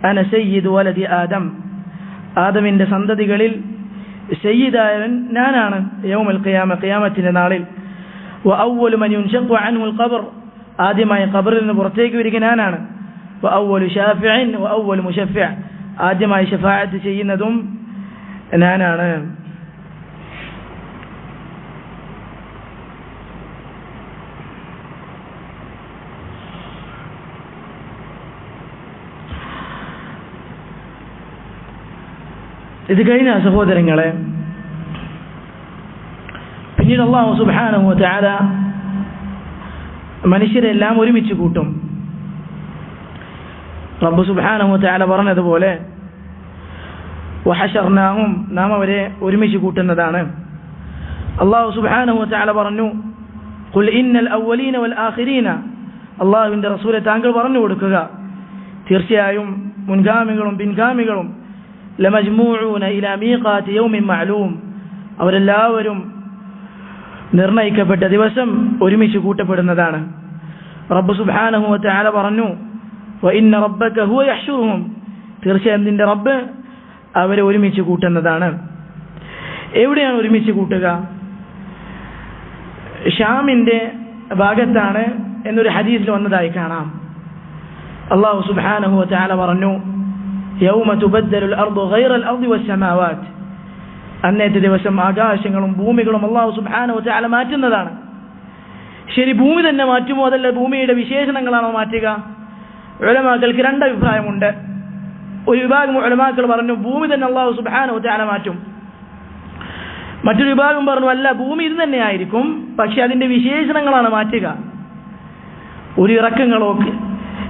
അന സയ്യിദു വലദി ആദം, ആദമിന്റെ സന്തതികളിൽ സയ്യിദായവൻ ഞാനാണ്. യൗമൽ ഖിയാമ, ഖിയാമത്തിന്റെ നാളിൽ. വ അവ്വലു മൻ യുൻശഖു അൻഹുൽ ഖബർ, ആദ്യമായി ഖബറിൽ നിന്ന് പുറത്തേക്ക് വരിക ഞാനാണ്. വ അവ്വലു ശാഫിഇൻ വ അവ്വലു മുശഫ്ഫിഅ, ആദ്യമായി ശഫാഅത്ത് ചെയ്യുന്നതും ഞാനാണ്. ഇത് കഴിഞ്ഞ സഹോദരങ്ങളെ, പിന്നീട് അല്ലാഹു സുബ്ഹാനഹു വ തആല മനുഷ്യരെല്ലാം ഒരുമിച്ച് കൂട്ടും. റബ്ബ് സുബ്ഹാനഹു വ തആല പറഞ്ഞതുപോലെ വഹശർനാഹും, നാം അവരെ ഒരുമിച്ച് കൂട്ടുന്നതാണ്. അല്ലാഹു സുബ്ഹാനഹു വ തആല പറഞ്ഞു, ഖുൽ ഇന്നൽ അവ്വലീന വൽ ആഖിരീന, അല്ലാഹുവിന്റെ റസൂലെ താങ്കൾ പറഞ്ഞു കൊടുക്കുക, തീർച്ചയായും മുൻഗാമികളും പിൻഗാമികളും ലമജ്മൂഊന ഇലാ മീഖാതി യൗമിൻ മഅലൂം, അവരെല്ലാവരും നിർണയിക്കപ്പെട്ട ദിവസം ഒരുമിച്ച് കൂട്ടപ്പെടുന്നതാണ്. റബ്ബ് സുബ്ഹാനഹു വ തആല പറഞ്ഞു, വ ഇന്ന റബ്ബക ഹുവ യഹ്ശുറുഹും, തീർച്ചയായും നിന്റെ റബ്ബ് അവരെ ഒരുമിച്ച് കൂട്ടുന്നതാണ്. എവിടെയാണ് ഒരുമിച്ച് കൂട്ടുക? ഷാമിന്റെ ഭാഗത്താണ് എന്നൊരു ഹദീസിൽ വന്നതായി കാണാം. അല്ലാഹു സുബ്ഹാനഹു വ തആല പറഞ്ഞു, യൗമ തുബദ്ദലുൽ അർദു ഗൈറൽ അർദി വസ്സമാവാത്, അന്നത്തെ ദിവസം ആകാശങ്ങളും ഭൂമികളും അല്ലാഹു സുബ്ഹാനഹു വ തആല മാറ്റുന്നതാണ്. ശരി, ഭൂമി തന്നെ മാറ്റുമോ അതല്ല ഭൂമിയുടെ വിശേഷണങ്ങളാണോ മാറ്റുക? ഉലമാക്കൾക്ക് രണ്ട് അഭിപ്രായമുണ്ട്. ഒരു വിഭാഗം ഉലമാക്കൾ പറഞ്ഞു ഭൂമി തന്നെ അല്ലാഹു സുബ്ഹാനഹു വ തആല മാറ്റും. മറ്റൊരു വിഭാഗം പറഞ്ഞു അല്ല, ഭൂമി ഇത് തന്നെ ആയിരിക്കും, പക്ഷെ അതിന്റെ വിശേഷണങ്ങളാണ് മാറ്റുക. ഒരു ഇറക്കങ്ങളോ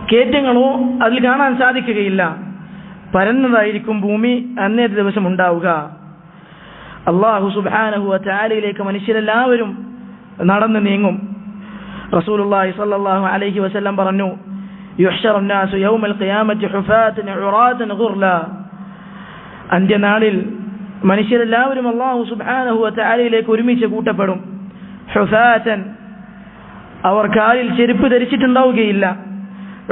കയറ്റങ്ങളോ അതിൽ കാണാൻ സാധിക്കുകയില്ല. പരന്നതായിരിക്കും ഭൂമി അന്നേത്തെ ദിവസം ഉണ്ടാവുക. അല്ലാഹു സുബ്ഹാനഹു വ തആലയിലേക്ക് മനുഷ്യരെല്ലാവരും നടന്നു നീങ്ങും. റസൂലുള്ളാഹി സ്വല്ലല്ലാഹു അലൈഹി വസല്ലം പറഞ്ഞു, യുഹ്ശറു നാസു യൗമൽ ഖിയാമത്തി ഹുഫാതൻ ഉറാതൻ ഗുർലാ, അന്ത്യനാളിൽ മനുഷ്യരെല്ലാവരും അല്ലാഹു സുബ്ഹാനഹു വ തആലയിലേക്ക് ഒരുമിച്ച് കൂട്ടപ്പെടും. ഹുഫാതൻ, അവർ കാലിൽ ചെരുപ്പ് ധരിച്ചിട്ടുണ്ടാവുകയില്ല.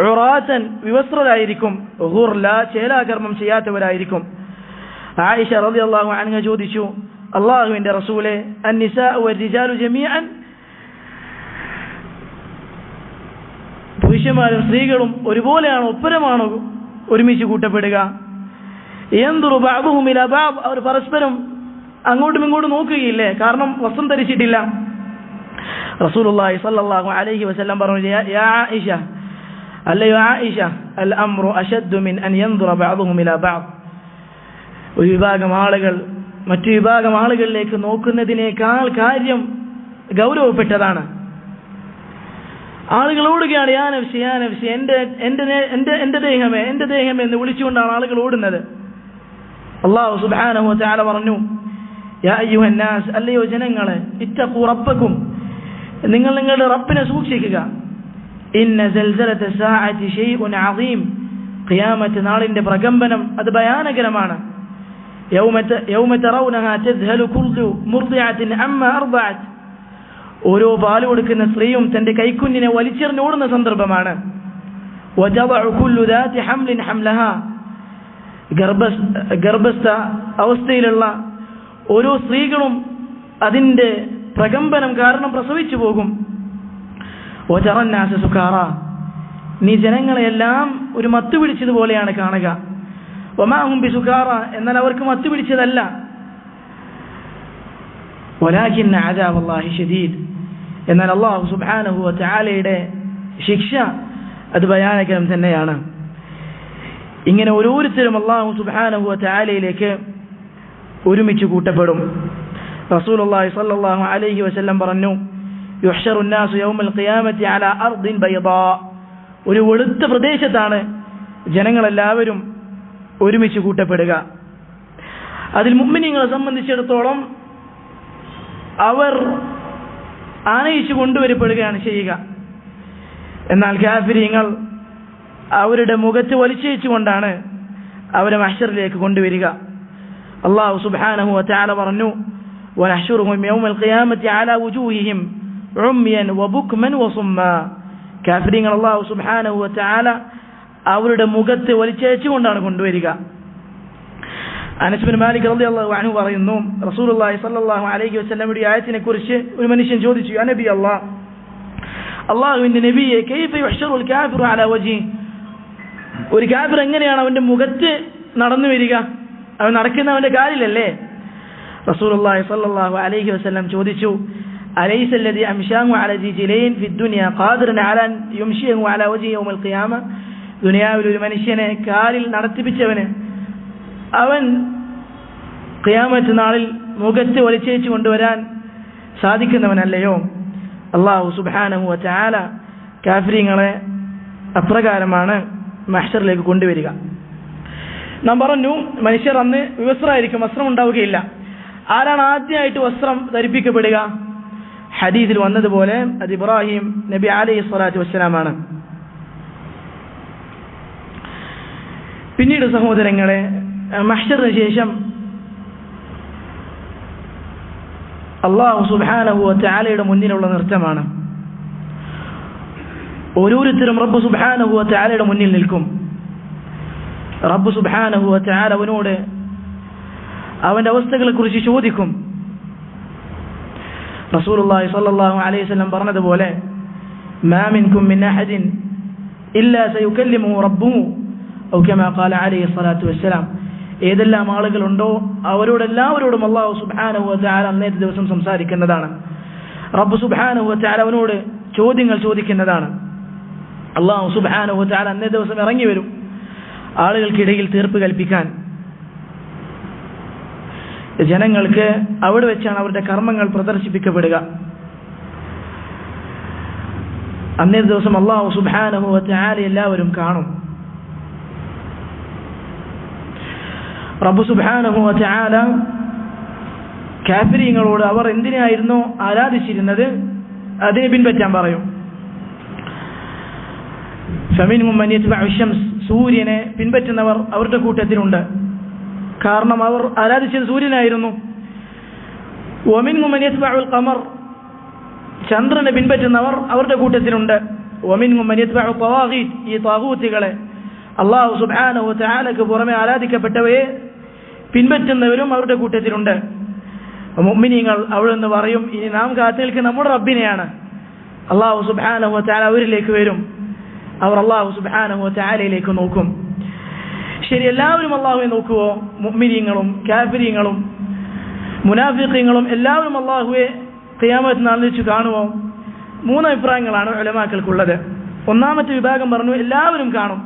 ഉറാതൻ, വിവസ്ത്രരായിരിക്കും. ഗുർലാ, ചേലാകർമ്മം ചെയ്യാത്തവരായിരിക്കും. ആയിഷ റളിയല്ലാഹു അൻഹ ചോദിച്ചു, അല്ലാഹുവിന്റെ റസൂലേ, അന്നിസാഉ വർ-റിജാലു ജമീഅൻ, പുരുഷന്മാരും സ്ത്രീകളും ഒരുപോലെയാണോ, ഒപ്പരമാണോ ഒരുമിച്ച് കൂട്ടപ്പെടുക? യൻദുറു ബഅദുഹും ഇലാ ബഅദ്, അവർ പരസ്പരം അങ്ങോട്ടും ഇങ്ങോട്ടും നോക്കുകയില്ലേ? കാരണം വസ്ത്രം ധരിച്ചിട്ടില്ല. റസൂലുള്ളാഹി സ്വല്ലല്ലാഹു അലൈഹി വസല്ലം പറഞ്ഞു, യാ ആയിഷ, അല്ലയോ ആയിഷ, അൽ അംറു അശദ്ദു മിൻ അൻ യൻദുറ ബഅദുഹും ഇലാ ബഅദ്, ഒരു വിഭാഗം ആളുകൾ മറ്റു വിഭാഗം ആളുകളിലേക്ക് നോക്കുന്നതിനേക്കാൾ കാര്യം ഗൗരവപ്പെട്ടതാണ്. ആളുകളോടുകയാണ് യാ നഫ്സി യാ നഫ്സി, എന്റെ ദേഹമേ എന്റെ ദേഹമേ എന്ന് വിളിച്ചുകൊണ്ടാണ് ആളുകൾ ഓടുന്നത്. അല്ലാഹു സുബ്ഹാനഹു വ തആല പറഞ്ഞു, യാ അയ്യുഹൻ നാസ്, അല്ലയോ ജനങ്ങളെ, ഇത്തഖൂ റബ്ബക്കും, നിങ്ങൾ നിങ്ങളുടെ റബ്ബിനെ സൂക്ഷിക്കുക. ഇന്ന സൽസലത സാഅതി ശൈഉൻ അദീം, ഖിയാമത്ത് നാളിന്റെ പ്രകമ്പനം അത് ഭയാനകരമാണ്. യൗമ തറൗനഹാ തദ്ഹലു കുല്ലു മുർദിഅത്തിൻ അമ്മാ അർദഅത്, ഓരോ പാല് കൊടുക്കുന്ന സ്ത്രീയും തന്റെ കൈക്കുഞ്ഞിനെ വലിച്ചെറിഞ്ഞോടുന്ന സന്ദർഭമാണ്. വതദഉ കുല്ലു ദാതി ഹംലിൻ ഹംലഹാ, ഗർഭസ്ഥ അവസ്ഥയിലുള്ള ഓരോ സ്ത്രീകളും അതിന്റെ പ്രകമ്പനം കാരണം പ്രസവിച്ചു പോകും. വതറന്നാസ സുകാറ, നീ ജനങ്ങളെല്ലാം ഒരു മത്തു പിടിച്ചതുപോലെയാണ് കാണുക. വമാഹും ബിസുകാറ, എന്നാൽ അവർക്ക് മത്തു പിടിച്ചതല്ല. വലാകിന്ന അദാബല്ലാഹി ശദീദ്, എന്നാൽ അല്ലാഹു സുബ്ഹാനഹു വ തആലയുടെ ശിക്ഷ അത് ഭയാനകം തന്നെയാണ്. ഇങ്ങനെ ഓരോരുത്തരും അല്ലാഹു സുബ്ഹാനഹു വ തആലയിലേക്ക് ഒരുമിച്ച് കൂട്ടപ്പെടും. റസൂലുള്ളാഹി സ്വല്ലല്ലാഹു അലൈഹി വസല്ലം പറഞ്ഞു, യുഹ്ശറു നാസു യൗമൽ ഖിയാമത്തി അലാ അർദിൻ ബൈദാ, ഒരു വെളുത്ത പ്രദേശത്താണ് ജനങ്ങളെല്ലാവരും ഒരുമിച്ച് കൂട്ടപ്പെടുക. അതിൽ മുഅ്മിനീങ്ങളെ സംബന്ധിച്ചിടത്തോളം അവർ ആനയിച്ചു കൊണ്ടുവരപ്പെടുകയാണ് ചെയ്യുക. എന്നാൽ കാഫിരീങ്ങൾ അവരുടെ മുഖത്ത് വലിച്ചേച്ചുകൊണ്ടാണ് അവരെ മഹ്ശറിലേക്ക് കൊണ്ടുവരിക. അല്ലാഹു സുബ്ഹാനഹു വ തആല പറഞ്ഞു, വനഹ്ശുറുഹും യൗമൽ ഖിയാമത്തി അലാ വുജൂഹിഹിം ഉമ്യൻ വബുക്മൻ വസുമ്മാ, കാഫിരീങ്ങൾ അല്ലാഹു സുബ്ഹാനഹു വ തആല അവരുടെ മുഖത്ത് വലിച്ചേച്ചുകൊണ്ടാണ് കൊണ്ടുവരിക. അനസ് ബിൻ മാലിക് റളിയല്ലാഹു അൻഹു പറയുന്നു, റസൂലുള്ളാഹി സ്വല്ലല്ലാഹു അലൈഹി വസല്ലമയുടെ ആയത്തിനെ കുറിച്ച് ഒരു മനുഷ്യൻ ചോദിച്ചു, യാ നബി അല്ലാഹ്, അല്ലാഹുവിന്റെ നബിയെ, കൈഫ യുഹ്ശറുൽ കാഫിറു അലാ വജ്ഹി, ഒരു കാഫിർ എങ്ങനെയാണ് അവന്റെ മുഖത്ത് നടന്നു വരിക? അവൻ നടക്കുന്നവന്റെ കാലിലല്ലേ? റസൂലുള്ളാഹി സ്വല്ലല്ലാഹു അലൈഹി വസല്ലം ചോദിച്ചു, അലൈസ അല്ലദി അംശാഹു അലാ ജിലൈൻ ഫി ദുനിയ ഖാദിറൻ അലാ യുംശിഹു അലാ വജ്ഹി യൗമൽ ഖിയാമ, ദുനിയാവിൽ ഒരു മനുഷ്യനെ കാലിൽ നടത്തിപ്പിച്ചവന് അവൻ ഖിയാമത്ത് നാളിൽ മുഖത്ത് വലിച്ചേച്ചു കൊണ്ടുവരാൻ സാധിക്കുന്നവനല്ലയോ? അല്ലാഹു സുബ്ഹാനഹു വ തആല കാഫിരീങ്ങളെ അപ്രകാരമാണ് മഹ്ശറിലേക്ക് കൊണ്ടുവരിക. നാം പറഞ്ഞു, മനുഷ്യർ അന്ന് വിവസ്ത്രമായിരിക്കും, വസ്ത്രം ഉണ്ടാവുകയില്ല. ആരാണ് ആദ്യമായിട്ട് വസ്ത്രം ധരിപ്പിക്കപ്പെടുക? ഹദീസിൽ വന്നതുപോലെ അത് ഇബ്രാഹിം നബി അലൈഹി സ്വലാത്തു വസ്സലാമാണ്. പിന്നീട് സഹോദരങ്ങളെ, മഹ്ശറിന് ശേഷം അല്ലാഹു സുബ്ഹാനഹു വ തആലയുടെ മുന്നിലുള്ള നൃത്തമാണ്. ഓരോരുത്തരും റബ്ബ് സുബ്ഹാനഹു വ തആലയുടെ മുന്നിൽ നിൽക്കും. റബ്ബ് സുബ്ഹാനഹു വ തആല അവനോട് അവന്റെ അവസ്ഥകളെ കുറിച്ച് ചോദിക്കും. റസൂലുള്ളാഹി സ്വല്ലല്ലാഹു അലൈഹി വസല്ലം പറഞ്ഞതുപോലെ, മാ മിൻകും മിൻ അഹദിൻ ഇല്ലാ സയുകല്ലിമുഹു റബ്ബുഹു ഔ കമാ ഖാല അലൈഹി സ്വലാത്തു വസ്സലാം. ഏതെല്ലാം ആളുകളുണ്ടോ അവരോടെല്ലാവരോടും അല്ലാഹു സുബ്ഹാനഹു വ തആല അന്നത്തെ ദിവസം സംസാരിക്കുന്നതാണ്. റബ്ബ് സുബ്ഹാനഹു വ തആല അവനോട് ചോദ്യങ്ങൾ ചോദിക്കുന്നതാണ്. അല്ലാഹു സുബ്ഹാനഹു വ തആല അന്നത്തെ ദിവസം ഇറങ്ങി വരും ആളുകൾക്കിടയിൽ തീർപ്പ് കൽപ്പിക്കാൻ. ജനങ്ങൾക്ക് അവിടെ വെച്ചാണ് അവരുടെ കർമ്മങ്ങൾ പ്രദർശിപ്പിക്കപ്പെടുക. അന്നേ ദിവസം അല്ലാഹു സുബ്ഹാനഹു വ തആല എല്ലാവരും കാണും. റബ്ബ് സുബ്ഹാനഹു വ തആല കാഫിരീങ്ങളോട് അവർ എന്തിനായിരുന്നു ആരാധിച്ചിരുന്നത് അതിനെ പിൻപറ്റാൻ പറയും. ഫമിൻഹും മൻ യത്ബഉ ശംസ്, സൂര്യനെ പിൻപറ്റുന്നവർ അവരുടെ കൂട്ടത്തിലുണ്ട്. കാരണം അവർ ആരാധിച്ചത് സൂര്യനായിരുന്നു. വമിൻഹും മൻ യത്ബഉൽ ഖമർ, ചന്ദ്രനെ പിൻപറ്റുന്നവർ അവരുടെ കൂട്ടത്തിലുണ്ട്. വമിൻഹും മൻ യത്ബഉ തവാഗീത്, ഈ താഗൂത്തുകളെ അല്ലാഹു സുബ്ഹാനഹു വ തആലക്ക് പുറമെ ആരാധിക്കപ്പെട്ടവയെ പിൻപറ്റുന്നവരും അവരുടെ കൂട്ടത്തിലുണ്ട്. മുഅ്മിനീങ്ങൾ അവിടെ നിന്ന് പറയും, ഇനി നാം കാത്തു നിൽക്കുന്ന നമ്മുടെ റബ്ബിനെയാണ്. അല്ലാഹു സുബ്ഹാനഹു വ തആല അവരിലേക്ക് വരും. അവർ അല്ലാഹു സുബ്ഹാനഹു വ തആലയിലേക്ക് നോക്കും. ശരി, എല്ലാവരും അല്ലാഹുവെ നോക്കുവോ? മുഅ്മിനീങ്ങളും കാഫിരീങ്ങളും മുനാഫിഖീങ്ങളും എല്ലാവരും അല്ലാഹുവെ ഖിയാമത്ത് നാളിൽ വെച്ച് കാണുമോ? 3 അഭിപ്രായങ്ങളാണ് ഉലമാക്കൾക്കുള്ളത്. ഒന്നാമത്തെ വിഭാഗം പറഞ്ഞു എല്ലാവരും കാണും.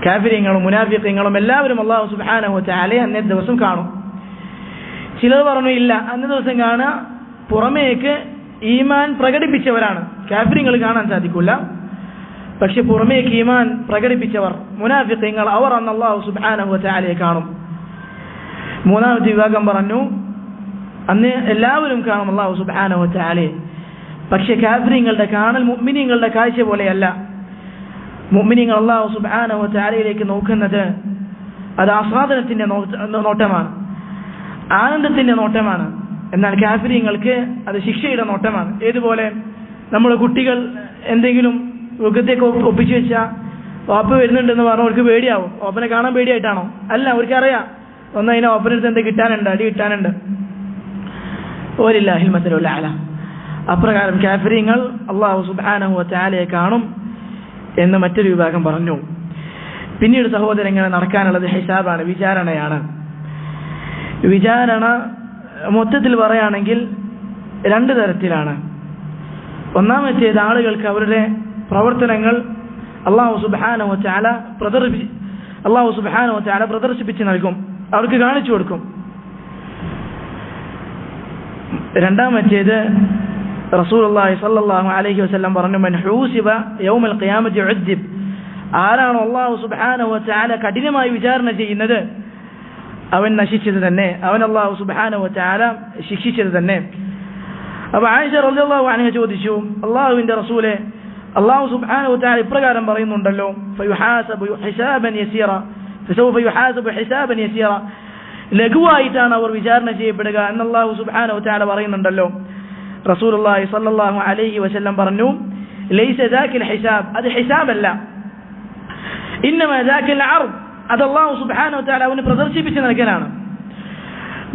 കാഫിരീങ്ങളും മുനാഫിഖീങ്ങളും എല്ലാവരും അല്ലാഹു സുബ്ഹാനഹു വ തആലയെ അന്നത്തെ ദിവസം കാണും. ചിലർ പറഞ്ഞു ഇല്ല, അന്നത്തെ ദിവസം കാണുക പുറമേക്ക് ഈമാൻ പ്രകടിപ്പിച്ചവരാണ്. കാഫിരീങ്ങൾ കാണാൻ സാധിക്കില്ല, പക്ഷെ പുറമേക്ക് ഈമാൻ പ്രകടിപ്പിച്ചവർ മുനാഫിഖീങ്ങൾ അവർ അന്ന് അല്ലാഹു സുബ്ഹാനഹു വ തആലയെ കാണും. മൂന്നാമത്തെ വിഭാഗം പറഞ്ഞു അന്ന് എല്ലാവരും കാണും അല്ലാഹു സുബ്ഹാനഹു വ തആലയെ. പക്ഷെ കാഫിരീങ്ങളുടെ കാണൽ മുഅ്മിനീങ്ങളുടെ കാഴ്ച പോലെയല്ല. മുഅ്മിനീങ്ങൾ അല്ലാഹു സുബ്ഹാനഹു വ തആലയിലേക്ക് നോക്കുന്നത് അത് ആസ്വാദനത്തിന്റെ നോട്ടമാണ്, ആനന്ദത്തിന്റെ നോട്ടമാണ്. എന്നാൽ കാഫിരീങ്ങൾക്ക് അത് ശിക്ഷയുടെ നോട്ടമാണ്. ഏതുപോലെ നമ്മുടെ കുട്ടികൾ എന്തെങ്കിലും മുഖത്തേക്ക് ഒപ്പിച്ചു വെച്ചാൽ ഓപ്പ വരുന്നുണ്ടെന്ന് പറഞ്ഞാൽ അവർക്ക് പേടിയാവും. ഓപ്പനെ കാണാൻ പേടിയായിട്ടാണോ? അല്ല, അവർക്കറിയാം ഒന്ന് അതിനെ ഓപ്പനടുത്ത് എന്താ കിട്ടാനുണ്ട്, അടി കിട്ടാനുണ്ട്. വലില്ലാഹിൽ മസലുൽ അഅല. അപ്രകാരം കാഫിരീങ്ങൾ അല്ലാഹു സുബ്ഹാനഹു വ തആലയെ കാണും എന്ന് മറ്റൊരു വിഭാഗം പറഞ്ഞു. പിന്നീട് സഹോദരങ്ങളെ നടക്കാനുള്ളത് ഹിസാബാണ്, വിചാരണയാണ്. വിചാരണ മൊത്തത്തിൽ പറയുകയാണെങ്കിൽ 2 തരത്തിലാണ്. ഒന്നാമത്തേത് ആളുകൾക്ക് അവരുടെ പ്രവർത്തനങ്ങൾ അല്ലാഹു സുബ്ഹാനഹു വ തആല പ്രദർശിപ്പിച്ച് നൽകും, അവർക്ക് കാണിച്ചു കൊടുക്കും. രണ്ടാമത്തേത് റസൂലുള്ളാഹി സ്വല്ലല്ലാഹു അലൈഹി വസല്ലം പറഞ്ഞു, മൻ ഹൂസിബ യൗമൽ ഖിയാമത്തി ഉദ്ദിബ്, ആരാണോ അല്ലാഹു സുബ്ഹാനഹു വ തആല കഠിനമായി വിചാരണ ചെയ്യുന്നത് അവൻ നശിച്ചത് തന്നെ, അവൻ അല്ലാഹു സുബ്ഹാനഹു വ തആല ശിക്ഷിച്ചത് തന്നെ. അപ്പോൾ ആയിഷ റളിയല്ലാഹു അൻഹ ചോദിച്ചു, അല്ലാഹുവിന്റെ റസൂലേ, അല്ലാഹു സുബ്ഹാനഹു വ തആല ഇപ്രകാരം പറയുന്നുണ്ടല്ലോ, ഫയുഹാസബു ഹിസാബൻ യസീറ ഫസൗഫ യുഹാസബു ഹിസാബൻ യസീറ, ലഘുവായിട്ടാണ് അവർ വിചാരണ ചെയ്യപ്പെടുക എന്ന് അല്ലാഹു സുബ്ഹാനഹു വ തആല പറയുന്നുണ്ടല്ലോ. റസൂലുള്ളാഹി സ്വല്ലല്ലാഹു അലൈഹി വസല്ലം പറഞ്ഞു, ലൈസ ദാകിൽ ഹിസാബ്, അത് ഹിസാബല്ല, ഇന്നമാ ദാകിൽ അർദ്, അത് അല്ലാഹു സുബ്ഹാനഹു വ തആല അവന് പ്രദർശിപ്പിച്ച് നൽകലാണ്.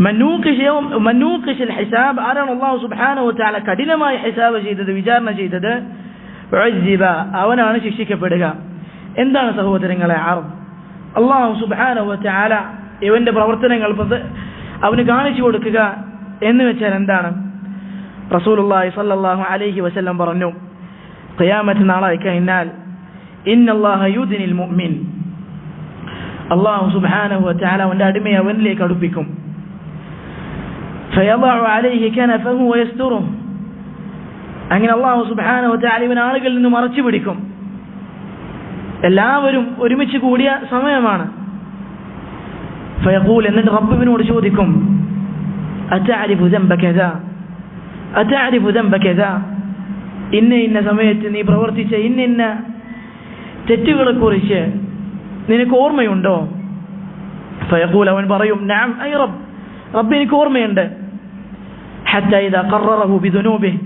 മനൂഖിഷൽ ഹിസാബ്, ആരാണ് അല്ലാഹു സുബ്ഹാനഹു വ തആല കഠിനമായി ഹിസാബ് ചെയ്തത്, വിചാരണ ചെയ്തത്, ഉഅ്സിബ, അവനാണ് ശിക്ഷിക്കപ്പെടുക. എന്താണ് സഹോദരങ്ങളെ അർദ്? അല്ലാഹു സുബ്ഹാനഹു വ തആല ഇവന്റെ പ്രവർത്തനങ്ങൾ അവന് കാണിച്ചു കൊടുക്കുക എന്ന് വെച്ചാൽ എന്താണ്? റസൂലുള്ളാഹി സ്വല്ലല്ലാഹു അലൈഹി വസല്ലം പറഞ്ഞു, ഖിയാമത്ത് നാളായി കഴിഞ്ഞാൽ ഇന്നല്ലാഹ യുദ്നിൽ മുഅ്മിൻ, അല്ലാഹു സുബ്ഹാനഹു വ തആല അവന്റെ അടിമയെ അവനിലേക്ക് അടുപ്പിക്കും. ഫയളഉ അലൈഹി കനഫഹു വയസ്തുറുഹു. അങ്ങനെ അല്ലാഹു സുബ്ഹാനഹു വതആല ഇവൻ ആളുകളിൽ നിന്ന് മറച്ചു പിടിക്കും. എല്ലാവരും ഒരുമിച്ച് കൂടിയ സമയമാണ്. ഫയഖൂൽ, എന്നിട്ട് റബ്ബ് ഇവനോട് ചോദിക്കും, അതഅരിഫു ദംബ കദാ, അതഅരിഫു ദംബ കദാ, ഇന്ന സമയത്ത് നീ പ്രവർത്തിച്ച ഇന്ന തെറ്റുകളെ കുറിച്ച് നിനക്ക് ഓർമ്മയുണ്ടോ? ഫയഖൂൽ, അവൻ പറയും, നഅം ഐ റബ്ബ്, റബ്ബ് എനിക്ക് ഓർമ്മയുണ്ട്. ഹത്താ ഇദാ ഖററഹു ബിദുനൂബിഹി,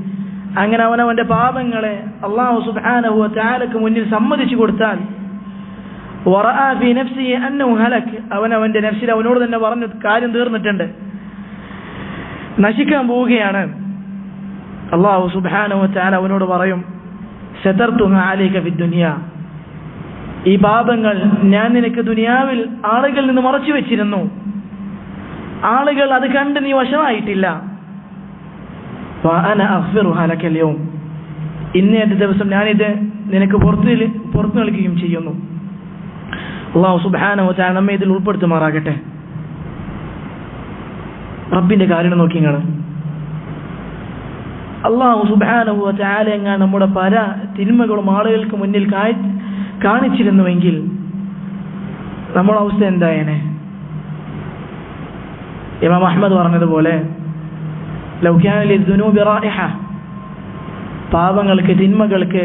അങ്ങനെ അവനവന്റെ പാപങ്ങളെ അല്ലാഹു സുബ്ഹാനഹു വതആലക്ക് മുന്നിൽ സമ്മതിച്ചു കൊടുത്താൽ, വറഅ ഫീ നഫ്സിഹി അന്നഹു ഹലക്, അവനവന്റെ നഫ്സിൽ അവനോട് തന്നെ പറഞ്ഞു കാര്യം തീർന്നിട്ടുണ്ട്, നശിക്കാൻ പോവുകയാണ്. അല്ലാഹു സുബ്ഹാനഹു വതആല അവനോട് പറയും, സതർതുഹാ അലൈക ഫിദ്ദുനിയ, ഈ പാപങ്ങൾ ഞാൻ നിനക്ക് ദുനിയാവിൽ ആളുകളിൽ നിന്ന് മറച്ചു വെച്ചിരുന്നു, ആളുകൾ അത് കണ്ട് നീ വശമായിട്ടില്ല. വഅന അഗ്ഫിറുഹാ ലക അൽയൗം, ഇന്നത്തെ ദിവസം ഞാനിത് നിനക്ക് പുറത്തു നൽകുകയും ചെയ്യുന്നു. അല്ലാഹു സുബ്ഹാനഹു വതആല നമ്മെ ഇതിൽ ഉൾപ്പെടുത്തുമാറാകട്ടെ. റബ്ബിന്റെ കാര്യം നോക്കി നിങ്ങൾ. അല്ലാഹു സുബ്ഹാനഹു വതആല എങ്ങാൻ നമ്മുടെ പല തിന്മകളും ആളുകൾക്ക് മുന്നിൽ കാണിച്ചിരുന്നുവെങ്കിൽ നമ്മുടെ അവസ്ഥ എന്തായേനെ? ഇമാം അഹ്മദ് പറഞ്ഞതുപോലെ, ലൗ കാന ലിദ്ദുനൂബി റായിഹ, പാപങ്ങൾക്ക് തിന്മകൾക്ക്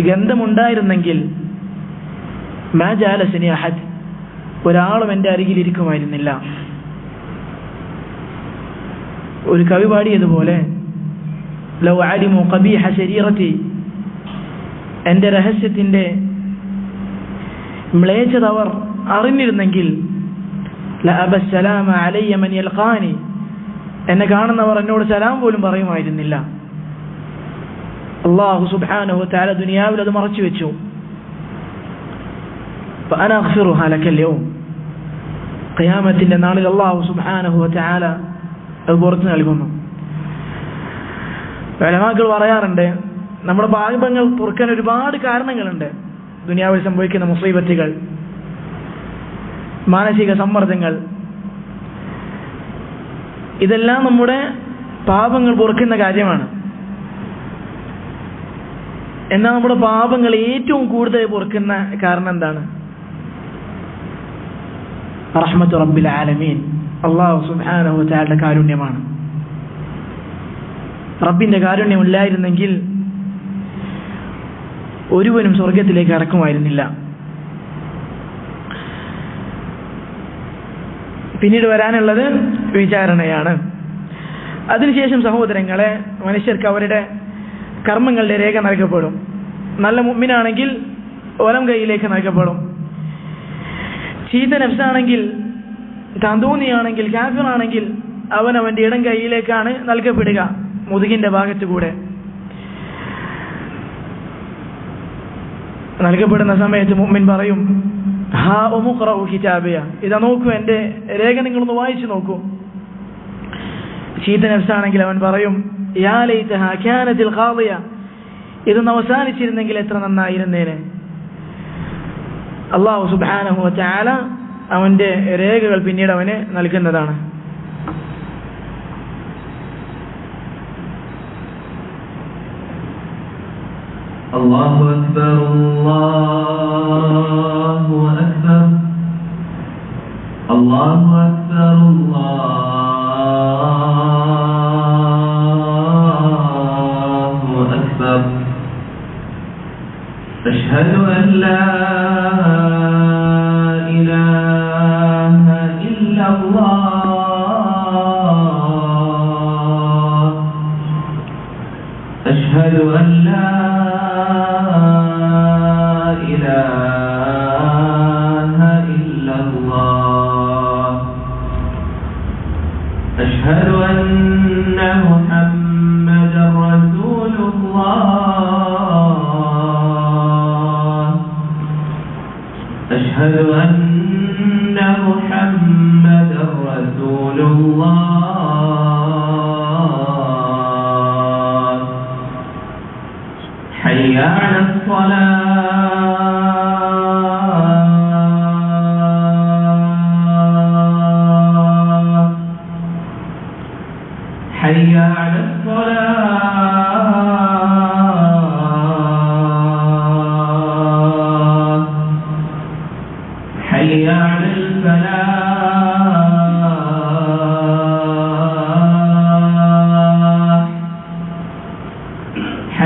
ഗന്ധമുണ്ടായിരുന്നെങ്കിൽ, മാ ജാലസനി അഹദ്, ഒരാളും എൻ്റെ അരികിൽ ഇരിക്കുമായിരുന്നില്ല. ഒരു കവി പാടിയതുപോലെ, ലൗ അലിമു ഖബീഹ ശരീറതി, എൻ്റെ രഹസ്യത്തിൻ്റെ മ്ലേച്ഛത അവർ അറിഞ്ഞിരുന്നെങ്കിൽ, ലഅബ സലാമ അലയ്യ മൻ യൽഖാനി, എന്നെ കാണുന്നവർ എന്നോട് സലാം പോലും പറയുമായിരുന്നില്ല. അല്ലാഹു സുബ്ഹാനഹു വതആല ദുനിയാവിൽ അത് മറച്ചു വെച്ചു. ഫഅന അഗ്ഫിറുഹാ ലക അൽയൗം, ഖിയാമത്തിന്റെ നാളിൽ അല്ലാഹു സുബ്ഹാനഹു വതആല അത് പുറത്തു നൽകുന്നു. ഉലമാക്കൾ പറയാറുണ്ട്, നമ്മുടെ പാപങ്ങൾ പൊറുക്കാൻ ഒരുപാട് കാരണങ്ങളുണ്ട്. ദുനിയാവിൽ സംഭവിക്കുന്ന മുസീബത്തുകൾ, മാനസിക സമ്മർദ്ദങ്ങൾ, ഇതെല്ലാം നമ്മുടെ പാപങ്ങൾ പൊറുക്കുന്ന കാര്യമാണ്. എന്നാൽ നമ്മുടെ പാപങ്ങൾ ഏറ്റവും കൂടുതൽ പൊറുക്കുന്ന കാരണം എന്താണ്? റഹ്മത്തു റബ്ബിൽ ആലമീൻ, അല്ലാഹു സുബ്ഹാനഹു വതആലയുടെ കാരുണ്യമാണ്. റബ്ബിന്റെ കാരുണ്യം ഇല്ലായിരുന്നെങ്കിൽ ഒരുവനും സ്വർഗത്തിലേക്ക് കടക്കുമായിരുന്നില്ല. പിന്നീട് വരാനുള്ളത് വിചാരണയാണ്. അതിനുശേഷം സഹോദരങ്ങളെ, മനുഷ്യർക്ക് അവരുടെ കർമ്മങ്ങളുടെ രേഖ നൽകപ്പെടും. നല്ല മുഅ്മിനാണെങ്കിൽ വലം കൈയിലേക്ക് നൽകപ്പെടും. ചീത്ത നഫ്സാണെങ്കിൽ, താന്തോന്നിയാണെങ്കിൽ, കാഫിറാണെങ്കിൽ അവനവന്റെ ഇടം കൈയിലേക്കാണ് നൽകപ്പെടുക, മുതുകിന്റെ ഭാഗത്ത് കൂടെ. നൽകപ്പെടുന്ന സമയത്ത് മുഅ്മിൻ പറയും, ഹാ ഉഖ്റഉ കിതാബിയ, ഇതാ നോക്കൂ, എൻ്റെ രേഖ നിങ്ങളൊന്ന് വായിച്ചു നോക്കൂ. ചീത്ത നഫ്സാണെങ്കിൽ അവൻ പറയും, യാ ലൈതഹാ കാനതിൽ ഖാദിയ, ഇതൊന്ന് അവസാനിച്ചിരുന്നെങ്കിൽ എത്ര നന്നായിരുന്നേനെ. അല്ലാഹു സുബ്ഹാനഹു വതആല അവന്റെ രേഖകൾ പിന്നീട് അവന് നൽകുന്നതാണ്. അല്ലാഹു അക്ബർ, അല്ലാഹു അക്ബർ, അല്ലാഹു അക്ബർ, അല്ലാഹു അക്ബർ. അശ്ഹദു അൻ ലാ ഇലാഹ ഇല്ലല്ലാഹ്, അശ്ഹദു അൻ ലാ إله إلا الله، أشهد أن محمدا رسول الله، أشهد أن محمدا رسول الله، حي على الصلاة،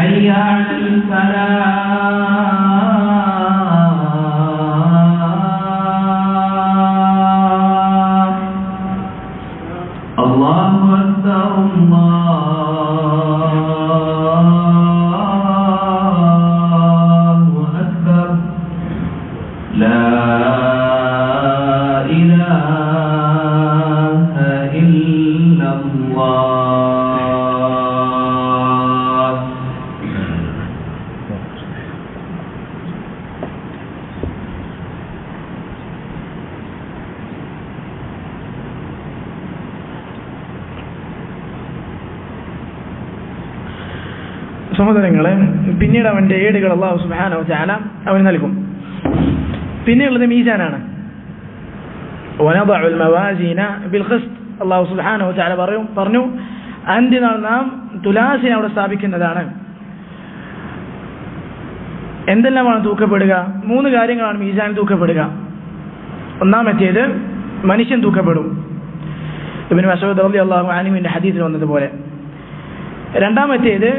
حي على الفلاح الله أكبر الله أكبر لا إله إلا الله. സഹോദരങ്ങളെ, പിന്നീട് അവന്റെ ഏടുകൾ അല്ലാഹു സുബ്ഹാനഹു വ തആല അവന് നൽകും. പിന്നെയുള്ളത് മീസാനാണ്. വനദഉൽ മവാസീന ബിൽ ഖിസ്ത്. അല്ലാഹു സുബ്ഹാനഹു വ തആല പറഞ്ഞു, അന്ത്യനാൾ നാം തുലാസിനെ അവിടെ സ്ഥാപിക്കുന്നതാണ്. എന്തെല്ലാമാണ് തൂക്കപ്പെടുക? 3 കാര്യങ്ങളാണ് മീസാൻ തൂക്കപ്പെടുക. ഒന്നാമത്തേത് മനുഷ്യൻ തൂക്കപ്പെടും, ഇബ്നു മസ്ഊദ് റളിയല്ലാഹു അൻഹുവിന്റെ ഹദീസിൽ വന്നതുപോലെ. രണ്ടാമത്തേത്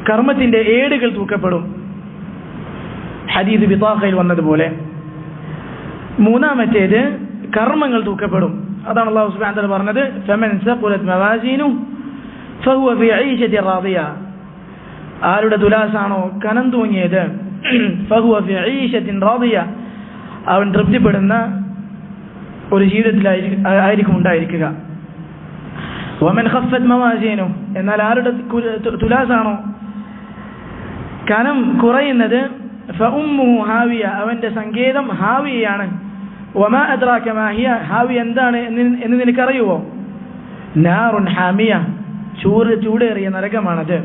കർമ്മത്തിന്റെ ഏടുകൾ തൂക്കപ്പെടും, ഹദീസ് ബിതാഖയിൽ വന്നതുപോലെ. മൂന്നാമത്തേത് കർമ്മങ്ങൾ തൂക്കപ്പെടും. അതാണ് അല്ലാഹു സുബ്ഹാനഹു വ തആല പറഞ്ഞത്, ഫമൻ സഖുലത് മവാസീനു ഫഹുവ ഫീ ഈശത്തി റാദിയ. ആരുടെ തുലാസാണോ കനം തൂങ്ങിയത്, ഫഹുവ ഫീ ഈശത്തിൻ റാദിയ, അവൻ തൃപ്തിപ്പെടുന്ന ഒരു ജീവിതത്തിലായിരിക്കും ഉണ്ടായിരിക്കുക. വമൻ ഖഫ്ഫത് മവാസീനു, എന്നാൽ ആരുടെ തുലാസാണോ കനം കുറയുന്നത്, ഫഉമ്മുഹു ഹാവിയ, അവന്റെ സങ്കേതം ഹാവിയാണ്. വമാ അദ്റാക മാ ഹിയ, ഹാവി എന്താണ് എന്ന് നിനക്കറിയുമോ? നാറുൻ ഹാമിയ, ചൂടേറിയ നരകമാണത്.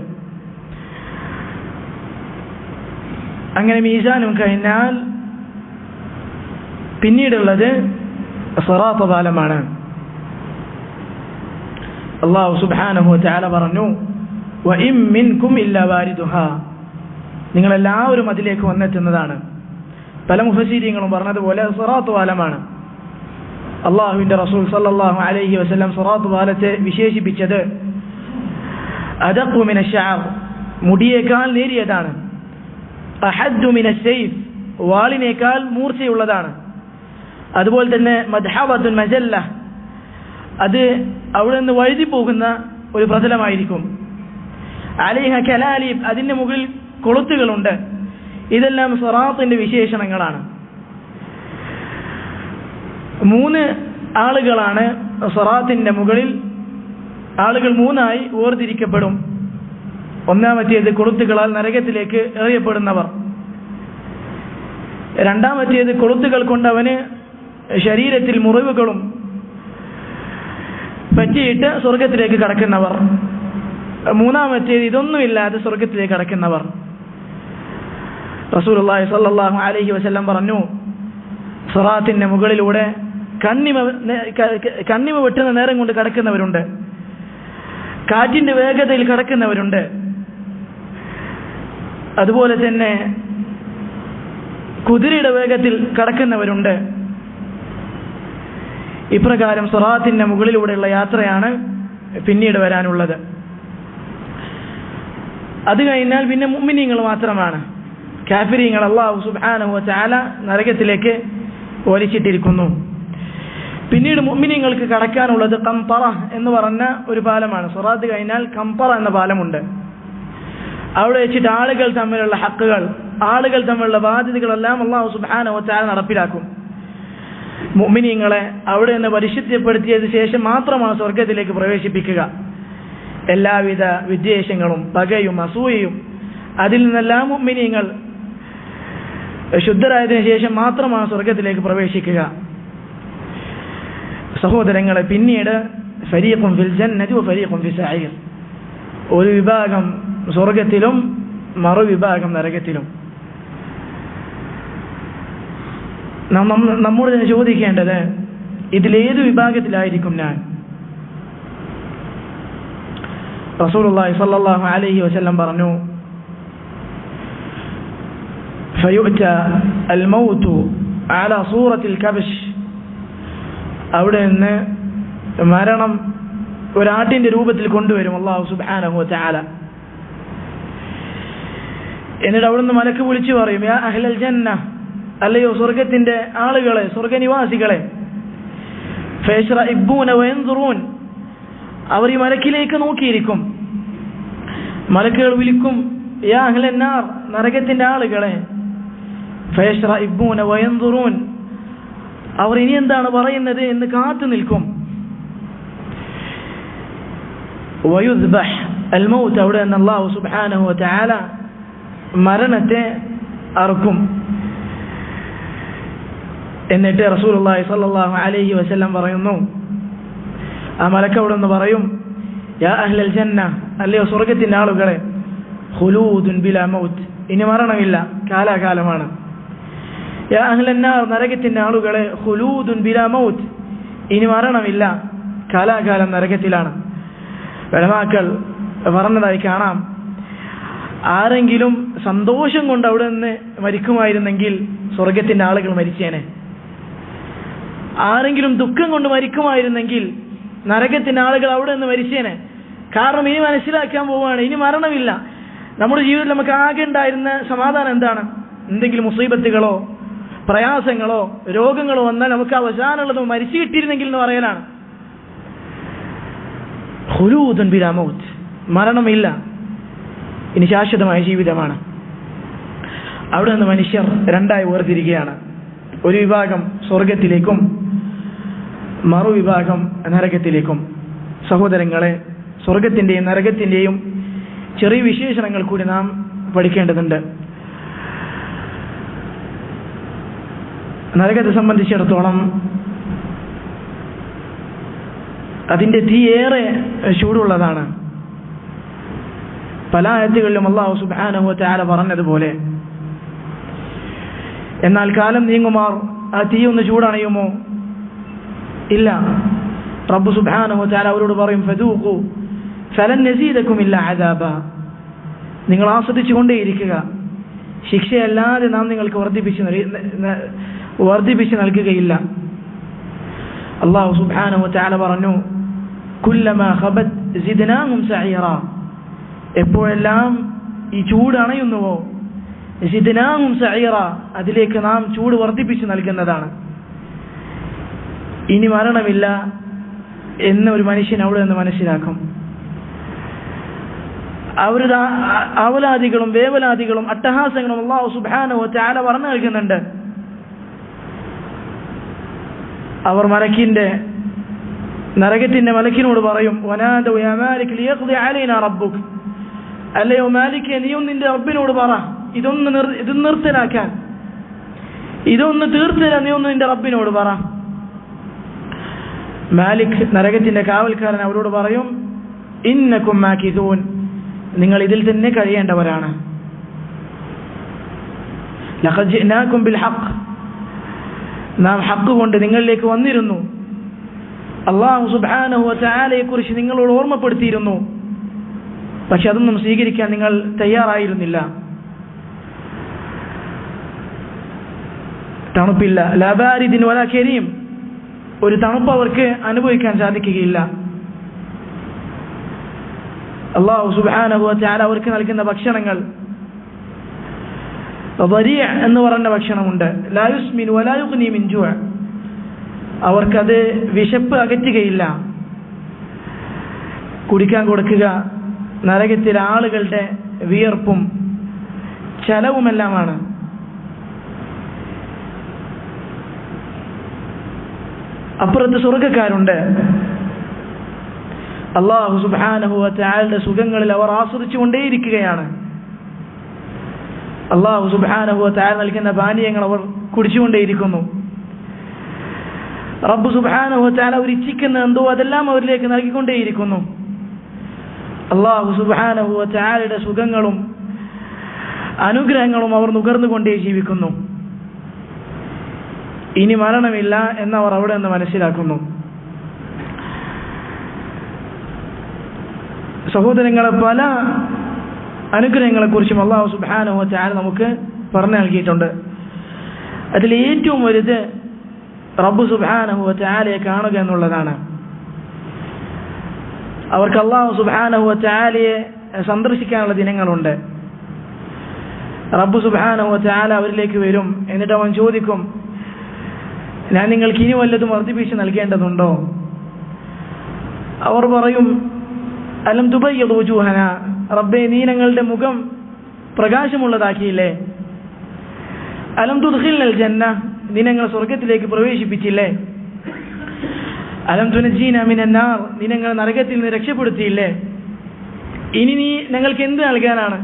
അങ്ങനെ മീസാനും കഴിഞ്ഞാൽ പിന്നീടുള്ളത് സിറാത്ത് പാലമാണ്. അല്ലാഹു സുബ്ഹാനഹു വ തആല പറഞ്ഞു, വഇൻ മിൻകും ഇല്ലാ വാരിദുഹാ, നിങ്ങളെല്ലാവരും അതിലേക്ക് വന്നെത്തുന്നതാണ്. പല മുഫസ്സിരീങ്ങളും പറഞ്ഞതുപോലെ സിറാത്ത് പാലമാണ്. അള്ളാഹുവിന്റെ റസൂൽ സല്ലല്ലാഹു അലൈഹി വസല്ലം സിറാത്ത് പാലത്തെ വിശേഷിപ്പിച്ചത് അദഖു മിന ശഅർ, മുടിയേക്കാൾ നേരിയതാണ്. അഹദ്ദു മിന സൈഫ്, വാളിനേക്കാൾ മൂർച്ചയുള്ളതാണ്. അതുപോലെ തന്നെ മദ്ഹബത്തുൻ മജല്ല, അത് അവിടെ നിന്ന് വഴുതി പോകുന്ന ഒരു പ്രതലമായിരിക്കും. അലൈഹ കലാലിബ്, അതിന്റെ മുകളിൽ കൊളുത്തുകളുണ്ട്. ഇതെല്ലാം സിറാത്തിന്റെ വിശേഷണങ്ങളാണ്. 3 ആളുകളാണ് സിറാത്തിന്റെ മുകളിൽ. ആളുകൾ 3ആയി വേർതിരിക്കപ്പെടും. ഒന്നാമത്തേത് കൊളുത്തുകളാൽ നരകത്തിലേക്ക് എറിയപ്പെടുന്നവർ. രണ്ടാമത്തേത് കൊളുത്തുകൾ കൊണ്ട് അവന് ശരീരത്തിൽ മുറിവുകളും പറ്റിയിട്ട് സ്വർഗത്തിലേക്ക് കടക്കുന്നവർ. മൂന്നാമത്തേത് ഇതൊന്നുമില്ലാതെ സ്വർഗത്തിലേക്ക് കടക്കുന്നവർ. റസൂലുള്ളാഹി സ്വല്ലല്ലാഹു അലൈഹി വസല്ലം പറഞ്ഞു, സിറാത്തിന്റെ മുകളിലൂടെ കണ്ണിമ വെട്ടുന്ന നേരം കൊണ്ട് കടക്കുന്നവരുണ്ട്, കാറ്റിന്റെ വേഗതയിൽ കടക്കുന്നവരുണ്ട്, അതുപോലെ തന്നെ കുതിരയുടെ വേഗത്തിൽ കടക്കുന്നവരുണ്ട്. ഇപ്രകാരം സിറാത്തിന്റെ മുകളിലൂടെയുള്ള യാത്രയാണ് പിന്നീട് വരാനുള്ളത്. അത് കഴിഞ്ഞാൽ പിന്നെ മുഅ്മിനീങ്ങൾ മാത്രമാണ്. കാഫിരീങ്ങൾ അല്ലാഹു സുബ്ഹാനഹു വ തആല നരകത്തിലേക്ക് വലിച്ചിട്ടിരിക്കുന്നു. പിന്നീട് മുഅ്മിനീങ്ങൾക്ക് കടക്കാനുള്ളത് ഖംതറ എന്ന് പറഞ്ഞ ഒരു പാലമാണ്. സിറാത്ത് കഴിഞ്ഞാൽ ഖംതറ എന്ന പാലമുണ്ട്. അവിടെ വെച്ചിട്ട് ആളുകൾ തമ്മിലുള്ള ഹക്കുകൾ, ആളുകൾ തമ്മിലുള്ള ബാധ്യതകളെല്ലാം അല്ലാഹു സുബ്ഹാനഹു വ തആല നടപ്പിലാക്കും. മുഅ്മിനീങ്ങളെ അവിടെ നിന്ന് പരിശുദ്ധപ്പെടുത്തിയതിനു ശേഷം മാത്രമാണ് സ്വർഗത്തിലേക്ക് പ്രവേശിപ്പിക്കുക. എല്ലാവിധ വിദ്വേഷങ്ങളും പകയും അസൂയയും അതിൽ നിന്നെല്ലാം മുഅ്മിനീങ്ങൾ ശുദ്ധരായതിനു ശേഷം മാത്രമാണ് സ്വർഗത്തിലേക്ക് പ്രവേശിക്കുക. സഹോദരങ്ങളെ, പിന്നീട് ഫരീഖുൻ ഫിൽ ജന്നതി വ ഫരീഖുൻ ഫിസ് സഈർ, ഒരു വിഭാഗം സ്വർഗത്തിലും മറുവിഭാഗം നരകത്തിലും. നമ്മോട് തന്നെ ചോദിക്കേണ്ടത്, ഇതിലേത് വിഭാഗത്തിലായിരിക്കും ഞാൻ? റസൂലുള്ളാഹി സ്വല്ലല്ലാഹു അലൈഹി വസല്ലം പറഞ്ഞു, ഫയുഅത അൽ മൗതു അലാ സൂറത്തിൽ കബശ്, അവിടെ നിന്ന് മരണം ഒരാട്ടിന്റെ രൂപത്തിൽ കൊണ്ടുവരും അല്ലാഹു സുബ്ഹാനഹു വ തആല. എന്നിട്ട് അവിടുന്ന് മലക്ക് വിളിച്ചു പറയും, യാ അഹ്ലൽ ജന്ന, അല്ലയോ സ്വർഗത്തിന്റെ ആളുകളെ, സ്വർഗനിവാസികളെ. ഫയശ്റഇബൂന വയൻദുറൂൻ, അവർ ഈ മലക്കിലേക്ക് നോക്കിയിരിക്കും. മലക്കുകൾ വിളിക്കും, യാ അഹ്ലൻ നാർ, നരകത്തിന്റെ ആളുകളെ. ഫയശ്റഇബൂന വയൻദുറൂൻ, അവർ ഇനി എന്താണ് പറയുന്നത് എന്ന് കാത്തു നിൽക്കും. വയുദ്ബഹ് അൽ മൗത്ത്, അവിടെ നിന്ന് അല്ലാഹു സുബ്ഹാനഹു വ തആല മരണത്തെ അറുക്കും. എന്നിട്ട് റസൂലുള്ളാഹി സ്വല്ലല്ലാഹു അലൈഹി വസല്ലം പറയുന്നു, ആ മലക്ക് അവിടെ നിന്ന് പറയും, യാ അഹ്ലൽ ജന്ന, അല്ലയോ സ്വർഗത്തിന്റെ ആളുകളെ, ഖുലൂദുൻ ബിലാ മൗത്ത്, ഇനി മരണമില്ല, കാലാകാലമാണ്. യാ അഹ്ലൻ നാർ, നരകത്തിന്റെ ആളുകളെ, ഖുലൂദുൻ ബിലാ മൗത്ത്, ഇനി മരണമില്ല, കാലാകാലം നരകത്തിലാണ്. ഉലമാക്കൾ പറഞ്ഞതായി കാണാം, ആരെങ്കിലും സന്തോഷം കൊണ്ട് അവിടെ നിന്ന് മരിക്കുമായിരുന്നെങ്കിൽ സ്വർഗത്തിന്റെ ആളുകൾ മരിച്ചേനെ. ആരെങ്കിലും ദുഃഖം കൊണ്ട് മരിക്കുമായിരുന്നെങ്കിൽ നരകത്തിന്റെ ആളുകൾ അവിടെ നിന്ന് മരിച്ചേനെ. കാരണം ഇനി മനസ്സിലാക്കാൻ പോവുകയാണ്, ഇനി മരണമില്ല. നമ്മുടെ ജീവിതത്തിൽ നമുക്ക് ആകെ ഉണ്ടായിരുന്ന സമാധാനം എന്താണ്? എന്തെങ്കിലും മുസീബത്തുകളോ പ്രയാസങ്ങളോ രോഗങ്ങളോ വന്നാൽ നമുക്ക് അവസാനമുള്ളത് മരിച്ചു കിട്ടിയിരുന്നെങ്കിൽ എന്ന് പറയലാണ്. ഖുലൂദുൻ ബിലാ മൗത്ത്, മരണമില്ല, ഇനി ശാശ്വതമായ ജീവിതമാണ്. അവിടെ നിന്ന് മനുഷ്യർ രണ്ടായി വേർതിരിക്കുകയാണ്. ഒരു വിഭാഗം സ്വർഗത്തിലേക്കും മറുവിഭാഗം നരകത്തിലേക്കും. സഹോദരങ്ങളെ, സ്വർഗത്തിന്റെയും നരകത്തിന്റെയും ചെറിയ വിശേഷണങ്ങൾ കൂടി നാം പഠിക്കേണ്ടതുണ്ട്. നരകത്തെ സംബന്ധിച്ചിടത്തോളം അതിന്റെ തീ ഏറെ ചൂടുള്ളതാണ്. പല ആയത്തുകളിലും അല്ലാഹു സുബ്ഹാനഹു വ തആല പറഞ്ഞതുപോലെ. എന്നാൽ കാലം നീങ്ങുമാർ ആ തീ ഒന്ന് ചൂടണയുമോ? ഇല്ല. റബ്ബ് സുബ്ഹാനഹു വ തആല അവരോട് പറയും, ഫദൂഖു ഫലൻ നസീദകും ഇല്ലാ അദാബ, നിങ്ങൾ ആസ്വദിച്ചുകൊണ്ടേയിരിക്കുക, ശിക്ഷയല്ലാതെ നാം നിങ്ങൾക്ക് വർദ്ധിപ്പിച്ച് നൽകുകയില്ല. അല്ലാഹു സുബ്ഹാനഹു വ തആല പറഞ്ഞു, കുല്ലമാ ഖബത് സിദ്നാഹും സഈറ, എപ്പോഴെല്ലാം ഈ ചൂട് അണയുന്നുവോ, സിദ്നാഹും സഈറ, അതിലേക്ക് നാം ചൂട് വർദ്ധിപ്പിച്ച് നൽകുന്നതാണ്. ഇനി മരണമില്ല എന്ന് ഒരു മനുഷ്യൻ അവിടെ നിന്ന് മനസ്സിലാക്കും. അവരുടെ അവലാദികളും വേവലാദികളും അട്ടഹാസങ്ങളും അല്ലാഹു സുബ്ഹാനഹു വ തആല പറഞ്ഞു നൽകുന്നുണ്ട്. അവർ നരകത്തിന്റെ മലക്കിനോട് പറയും, വനാദു യാ മാലിക് ലിയഖ്ദി അലൈനാ റബ്ബുക്, അല്ലയോ മാലിക്, നീയും നിന്റെ റബ്ബിനോട് പറ, ഇത് നിർത്തലാക്കാൻ, ഇതൊന്ന് തീർത്തരാൻ നീ ഒന്ന് നിന്റെ റബ്ബിനോട് പറ. മാലിക്, നരകത്തിന്റെ കാവൽക്കാരൻ, അവരോട് പറയും, ഇന്നകും മാകിസൂൻ, നിങ്ങൾ ഇതിൽ തന്നെ കഴിയേണ്ടവരാണ്. ലഖദ് ജിനാകും ബിൽ ഹഖ്, നാം ഹഖ് കൊണ്ട് നിങ്ങളിലേക്ക് വന്നിരുന്നു. അല്ലാഹു സുബ്ഹാനഹു വ തആലയെ കുറിച്ച് നിങ്ങളോട് ഓർമ്മപ്പെടുത്തിയിരുന്നു. പക്ഷെ അതൊന്നും സ്വീകരിക്കാൻ നിങ്ങൾ തയ്യാറായിരുന്നില്ല. തണുപ്പില്ല, ലാ ബാരിദിൻ വലാ കരീം, ഒരു തണുപ്പ് അവർക്ക് അനുഭവിക്കാൻ സാധിക്കുകയില്ല. അല്ലാഹു സുബ്ഹാനഹു വ തആല അവർക്ക് നൽകുന്ന ഭക്ഷണങ്ങൾ, ളരീഅ എന്ന് പറയുന്ന ഭക്ഷണമുണ്ട്, ലാ യുസ്മിൻ വലാ യുഗ്നി മിൻ ജൂഅ, അവർക്കത് വിശപ്പ് അകറ്റുകയില്ല. കുടിക്കാൻ കൊടുക്കുക നരകത്തിലെ ആളുകളുടെ വിയർപ്പും ചലവുമെല്ലാമാണ്. അപ്പുറത്ത് സ്വർഗ്ഗക്കാരുണ്ട്. അല്ലാഹു സുബ്ഹാനഹു വ തആലയുടെ സുഖങ്ങളിൽ അവർ ആസ്വദിച്ചുകൊണ്ടേയിരിക്കുകയാണ്. അല്ലാഹു സുബ്ഹാനഹു വ തആല നൽകുന്ന പാനീയങ്ങൾ അവർ കുടിച്ചുകൊണ്ടേയിരിക്കുന്നു. റബ്ബ് സുബ്ഹാനഹു വ തആല അവർ ഇച്ഛിക്കുന്ന എന്തോ അതെല്ലാം അവരിലേക്ക് നൽകിക്കൊണ്ടേയിരിക്കുന്നു. അല്ലാഹു സുബ്ഹാനഹു വ തആലയുടെ സുഖങ്ങളും അനുഗ്രഹങ്ങളും അവർ നുകർന്നുകൊണ്ടേ ജീവിക്കുന്നു. ഇനി മരണമില്ല എന്നവർ അവിടെ നിന്ന് മനസ്സിലാക്കുന്നു. സഹോദരങ്ങളെ, പല അനുഗ്രഹങ്ങളെക്കുറിച്ചും അല്ലാഹു സുബ്ഹാനഹു വ തആല നമുക്ക് പറഞ്ഞു നൽകിയിട്ടുണ്ട്. അതിൽ ഏറ്റവും വലുത് റബ്ബ് സുബ്ഹാനഹു വ തആലയെ കാണുക എന്നുള്ളതാണ്. അവർക്ക് അല്ലാഹു സുബ്ഹാനഹു വ തആലയെ സന്ദർശിക്കാനുള്ള ദിനങ്ങളുണ്ട്. റബ്ബ് സുബ്ഹാനഹു വ തആല അവരിലേക്ക് വരും. എന്നിട്ട് അവൻ ചോദിക്കും, ഞാൻ നിങ്ങൾക്ക് ഇനി വല്ലതും വർദ്ധിപ്പിച്ച് നൽകേണ്ടതുണ്ടോ? അവർ പറയും, അലം തുബയ്യിദ് വുജൂഹന, റബ്ബേ നീ ഞങ്ങളുടെ മുഖം പ്രകാശമുള്ളതാക്കിയില്ലേ? അലം തുദ്ഖിൽനൽ ജന്ന, നീ ഞങ്ങളെ സ്വർഗ്ഗത്തിലേക്ക് പ്രവേശിപ്പിച്ചില്ലേ? അലം തുനജ്ജീന മിനന്നാർ, നീ ഞങ്ങളെ നരകത്തിൽ നിന്ന് രക്ഷപ്പെടുത്തിയില്ലേ? ഇനി നീ ഞങ്ങൾക്ക് എന്ത് നൽകാനാണ്?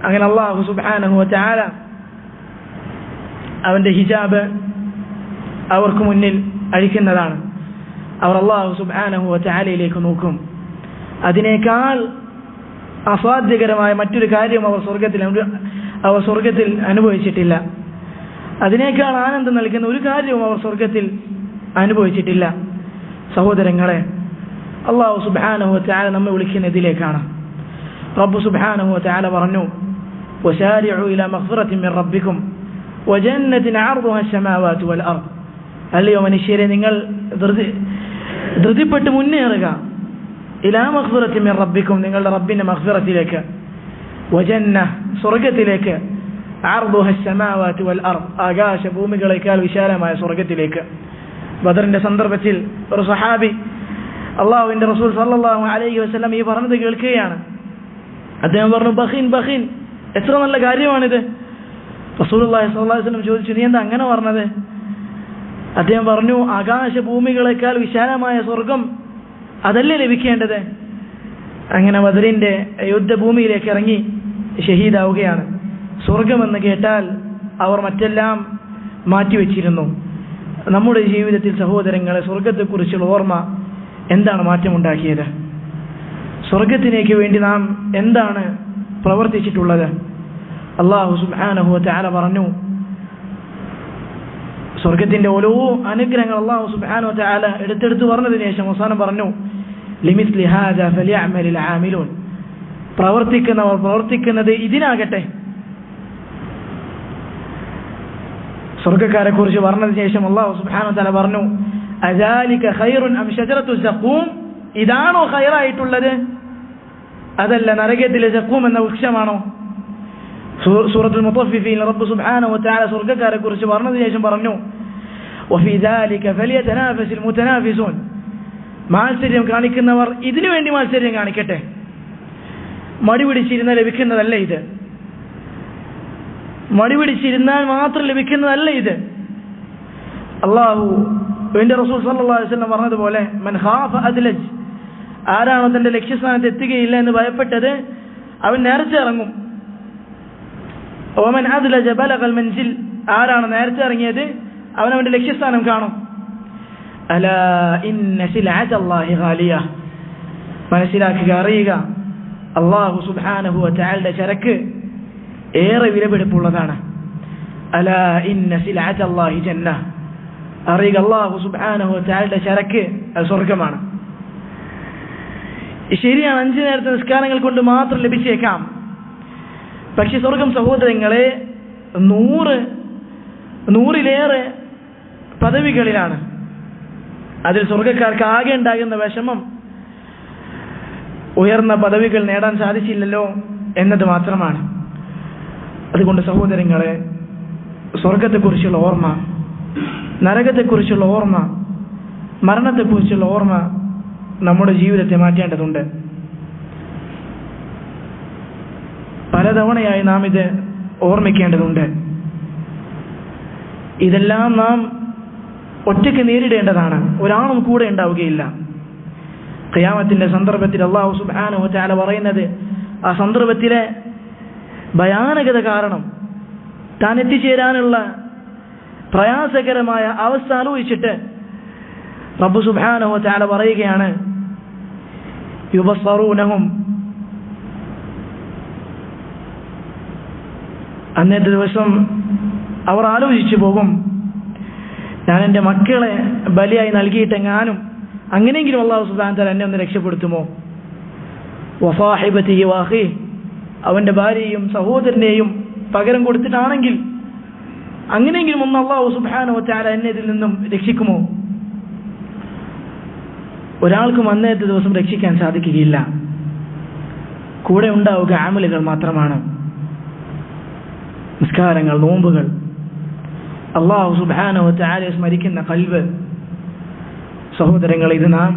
അങ്ങനെ അല്ലാഹു സുബ്ഹാനഹു വ തആല അവന്റെ ഹിജാബ് അവർക്ക് മുന്നിൽ അഴിക്കുന്നതാണ്. അവർ അല്ലാഹു സുബ്ഹാനഹു വ തആലയിലേക്ക് നോക്കും. അതിനേക്കാൾ അസാധ്യകരമായ മറ്റൊരു കാര്യം അവർ സ്വർഗത്തിൽ അനുഭവിച്ചിട്ടില്ല. അതിനേക്കാൾ ആനന്ദം നൽകുന്ന ഒരു കാര്യവും അവർ സ്വർഗത്തിൽ അനുഭവിച്ചിട്ടില്ല. സഹോദരങ്ങളെ, അല്ലാഹു സുബ്ഹാനഹു വ തആല നമ്മെ വിളിക്കുന്ന ഇതിലേക്കാണ്. റബ്ബ് സുബ്ഹാനഹു വ തആല പറഞ്ഞു, വശാരിഉ ഇലാ മഗ്ഫിറത്തിൻ മിൻ റബ്ബിക്കും വജന്നത്തിൻ അർദുഹാ അസ്സമാവാതു വൽ അർദ്. അല്ലയോ മനുഷ്യരെ, നിങ്ങൾ ധൃതിപ്പെട്ട് മുന്നേറുക. ഇലാ മഗ്ഫിറത്തിൻ മിൻ റബ്ബിക്കും, നിങ്ങളുടെ റബ്ബിന്റെ മഗ്ഫിറത്തിലേക്ക്, വജന്ന സ്വർഗ്ഗത്തിലേക്ക്, അർദുഹാ അസ്സമാവാതു വൽ അർദ് ആകാശ ഭൂമികളേക്കാൾ വിശാലമായ സ്വർഗ്ഗത്തിലേക്ക്. ബദറിന്റെ സന്ദർഭത്തിൽ ഒരു സഹാബി അല്ലാഹുവിന്റെ റസൂൽ സല്ലല്ലാഹു അലൈഹി വസല്ലം ഈ പറഞ്ഞത് കേൾക്കുകയാണ്. അദ്ദേഹം പറഞ്ഞു, ബഖീൻ ബഖീൻ, എത്ര നല്ല കാര്യമാണിത്. റസൂലുള്ളാഹി സ്വല്ലല്ലാഹു അലൈഹി വസല്ലം ചോദിച്ചു, നീ എന്താ അങ്ങനെ പറഞ്ഞത്? അദ്ദേഹം പറഞ്ഞു, ആകാശ ഭൂമികളെക്കാൾ വിശാലമായ സ്വർഗം അതല്ലേ ലഭിക്കേണ്ടത്? അങ്ങനെ ബദറിന്റെ യുദ്ധഭൂമിയിലേക്ക് ഇറങ്ങി ഷഹീദാവുകയാണ്. സ്വർഗമെന്ന് കേട്ടാൽ അവർ മറ്റെല്ലാം മാറ്റിവെച്ചിരുന്നു. നമ്മുടെ ജീവിതത്തിൽ സഹോദരങ്ങളെ, സ്വർഗത്തെക്കുറിച്ചുള്ള ഓർമ്മ എന്താണ് മാറ്റമുണ്ടാക്കിയത്? സ്വർഗത്തിലേക്ക് വേണ്ടി നാം എന്താണ് പ്രവർത്തിച്ചിട്ടുള്ളത്? അല്ലാഹു സുബ്ഹാനഹു വ തആല പറഞ്ഞു, സ്വർഗത്തിന്റെ ഓരോ അനുഗ്രഹങ്ങൾ അല്ലാഹു സുബ്ഹാനഹു വ തആല എടുത്തെടുത്ത് പറഞ്ഞതിന് ശേഷം അവസാനം പറഞ്ഞു, ലിമിസ്ലി ഹാദാ ഫലിയഅമലിൽ ആമിലൂൻ, പ്രവർത്തിക്കുന്നവർ പ്രവർത്തിക്കുന്നത് ഇതിനാകട്ടെ. സ്വർഗ്ഗക്കാരെ കുറിച്ച് പറഞ്ഞതിന് ശേഷം അല്ലാഹു സുബ്ഹാനഹു വ തആല പറഞ്ഞു, അദാലിക ഖൈറുൻ അം ശജറത്തു സഖൂം, ഇതാണോ ഖൈറായിട്ടുള്ളത്, അതല്ല നരകത്തിലെ സഖൂം എന്ന വൃക്ഷമാണോ? സൂറത്തുൽ മുത്തഫിഫീൻ റബ്ബ് സുബ്ഹാനഹു വ തആല സ്വർഗ്ഗക്കാരെ കുറിച്ച് പറഞ്ഞതിന് ശേഷം പറഞ്ഞു, വഫീ ദാലിക ഫലിയതനാഫസിൽ മുതനാഫിസൂൻ, മത്സര്യം കാണിക്കുന്നവർ ഇതിനു വേണ്ടി മത്സര്യം കാണിക്കട്ടെ. മടി പിടിച്ചിരുന്നാൽ ലഭിക്കുന്നതല്ല ഇത്. മടി പിടിച്ചിരുന്നാൽ മാത്രം ലഭിക്കുന്നതല്ല ഇത്. അല്ലാഹു എന്റെ റസൂൽ സല്ലല്ലാഹു അലൈഹി വസല്ലം പറഞ്ഞതുപോലെ, മൻ ഖാഫ അദ്ലജ്, ആരാണോ തന്റെ ലക്ഷ്യസ്ഥാനത്ത് എത്തുകയില്ല എന്ന് ഭയപ്പെട്ടത് അവൻ നേരത്തെ ഇറങ്ങും. ഓമൻ അദ്ലജ ബലഗൽ മൻസിൽ, ആരാണ് നേരത്തെ ഇറങ്ങിയത് അവൻ അവന്റെ ലക്ഷ്യസ്ഥാനം കാണും. അലാ ഇന്ന സിൽഅത്തല്ലാഹി ഗാലിയ, മനസ്സിലാക്കുക, അറിയുക, അല്ലാഹു സുബ്ഹാനഹു വ തആലയുടെ ചരക്ക് ഏറെ വിലപിടിപ്പുള്ളതാണ്. അലാ ഇന്ന സിൽഅത്തല്ലാഹി ജന്ന, അറിയുക, അല്ലാഹു സുബ്ഹാനഹു വ തആലയുടെ ചരക്ക് സ്വർഗ്ഗമാണ്. ശരിയാണ്, 5 നേരത്തെ നിസ്കാരങ്ങൾ കൊണ്ട് മാത്രം ലഭിച്ചേക്കാം. പക്ഷെ സ്വർഗം സഹോദരങ്ങളെ 100-ലേറെ പദവികളിലാണ്. അതിൽ സ്വർഗക്കാർക്ക് ആകെ ഉണ്ടാകുന്ന വിഷമം ഉയർന്ന പദവികൾ നേടാൻ സാധിച്ചില്ലല്ലോ എന്നത് മാത്രമാണ്. അതുകൊണ്ട് സഹോദരങ്ങളെ, സ്വർഗത്തെക്കുറിച്ചുള്ള ഓർമ്മ, നരകത്തെക്കുറിച്ചുള്ള ഓർമ്മ, മരണത്തെക്കുറിച്ചുള്ള ഓർമ്മ നമ്മുടെ ജീവിതത്തെ മാറ്റേണ്ടതുണ്ട്. പലതവണയായി നാം ഇത് ഓർമ്മിക്കേണ്ടതുണ്ട്. ഇതെല്ലാം നാം ഒറ്റയ്ക്ക് നേരിടേണ്ടതാണ്, ഒരാളും കൂടെ ഉണ്ടാവുകയില്ല. ഖിയാമത്തിന്റെ സന്ദർഭത്തിൽ അല്ലാഹു സുബ്ഹാനഹു വ തആല പറയുന്നത്, ആ സന്ദർഭത്തിലെ ഭയാനകത കാരണം താൻ എത്തിച്ചേരാനുള്ള പ്രയാസകരമായ അവസ്ഥ ആലോചിച്ചിട്ട് റബ്ബ് സുബ്ഹാനഹു വ തആല പറയുകയാണ്, യുബസ്സറൂനഹും, അന്നത്തെ ദിവസം അവർ ആലോചിച്ചു പോകും, ഞാൻ എൻ്റെ മക്കളെ ബലിയായി നൽകിയിട്ടെങ്ങാനും അങ്ങനെയെങ്കിലും അല്ലാഹു സുബ്ഹാനഹു വ തആല എന്നെ ഒന്ന് രക്ഷപ്പെടുത്തുമോ? വസാഹിബതിഹി വഅഖീഹി, അവൻ്റെ ഭാര്യയും സഹോദരനെയും പകരം കൊടുത്തിട്ടാണെങ്കിൽ അങ്ങനെയെങ്കിലും ഒന്ന് അല്ലാഹു സുബ്ഹാനഹു വ തആല എന്നെ ഇതിൽ നിന്നും രക്ഷിക്കുമോ? ഒരാൾക്കും അന്നത്തെ ദിവസം രക്ഷിക്കാൻ സാധിക്കുകയില്ല. കൂടെ ഉണ്ടാവുക അമലുകൾ മാത്രമാണ്. നിസ്കാരങ്ങൾ, നോമ്പുകൾ, അല്ലാഹു സുബ്ഹാനഹു വ തആലയെ സ്മരിക്കുന്ന ഖൽബ്, സഹോദരങ്ങളെ, ഇത് നാം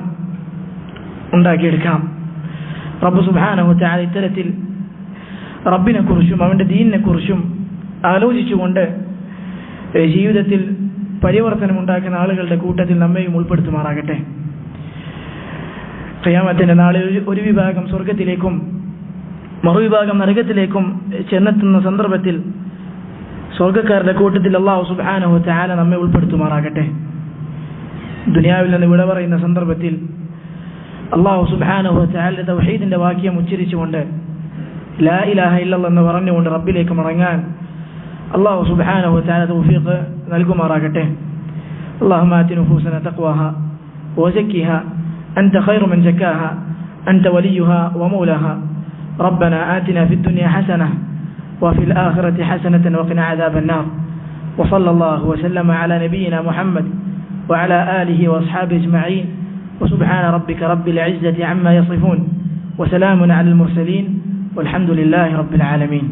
ഉണ്ടാക്കിയെടുക്കാം. റബ്ബ് സുബ്ഹാനഹു വ തആല ഇത്തരത്തിൽ റബ്ബിനെ കുറിച്ചും അവൻ്റെ ദീനിനെ കുറിച്ചും ആലോചിച്ചുകൊണ്ട് ജീവിതത്തിൽ പരിവർത്തനമുണ്ടാക്കുന്ന ആളുകളുടെ കൂട്ടത്തിൽ നമ്മയും ഉൾപ്പെടുത്തുമാറാകട്ടെ. ഖിയാമത്തിന്റെ നാളിൽ ഒരു വിഭാഗം സ്വർഗത്തിലേക്കും മറുവിഭാഗം നരകത്തിലേക്കും ചെന്നെത്തുന്ന സന്ദർഭത്തിൽ സ്വർഗക്കാരുടെ കൂട്ടത്തിൽ അല്ലാഹു സുബ്ഹാനഹു വ തആല നമ്മെ ഉൾപ്പെടുത്തുമാറാകട്ടെ. ദുനിയാവിൽ നിന്ന് വിട പറയുന്ന സന്ദർഭത്തിൽ അല്ലാഹു സുബ്ഹാനഹു വ തആലയുടെ തൗഹീദിന്റെ വാക്യം ഉച്ചരിച്ചുകൊണ്ട് ലാ ഇലാഹ ഇല്ലല്ലാഹ് എന്ന് പറഞ്ഞുകൊണ്ട് റബ്ബിലേക്ക് മടങ്ങാൻ അല്ലാഹു സുബ്ഹാനഹു വ തആല തൗഫീഖ് നൽകുമാറാകട്ടെ. اللهم آت نفوسنا تقواها وزكها أنت خير من زكاها أنت وليها ومولاها. ربنا آتنا في الدنيا حسنة وفي الآخرة حسنة وقنا عذاب النار. وصلى الله وسلم على نبينا محمد وعلى آله وأصحابه أجمعين. وسبحان ربك رب العزة عما يصفون وسلام على المرسلين والحمد لله رب العالمين.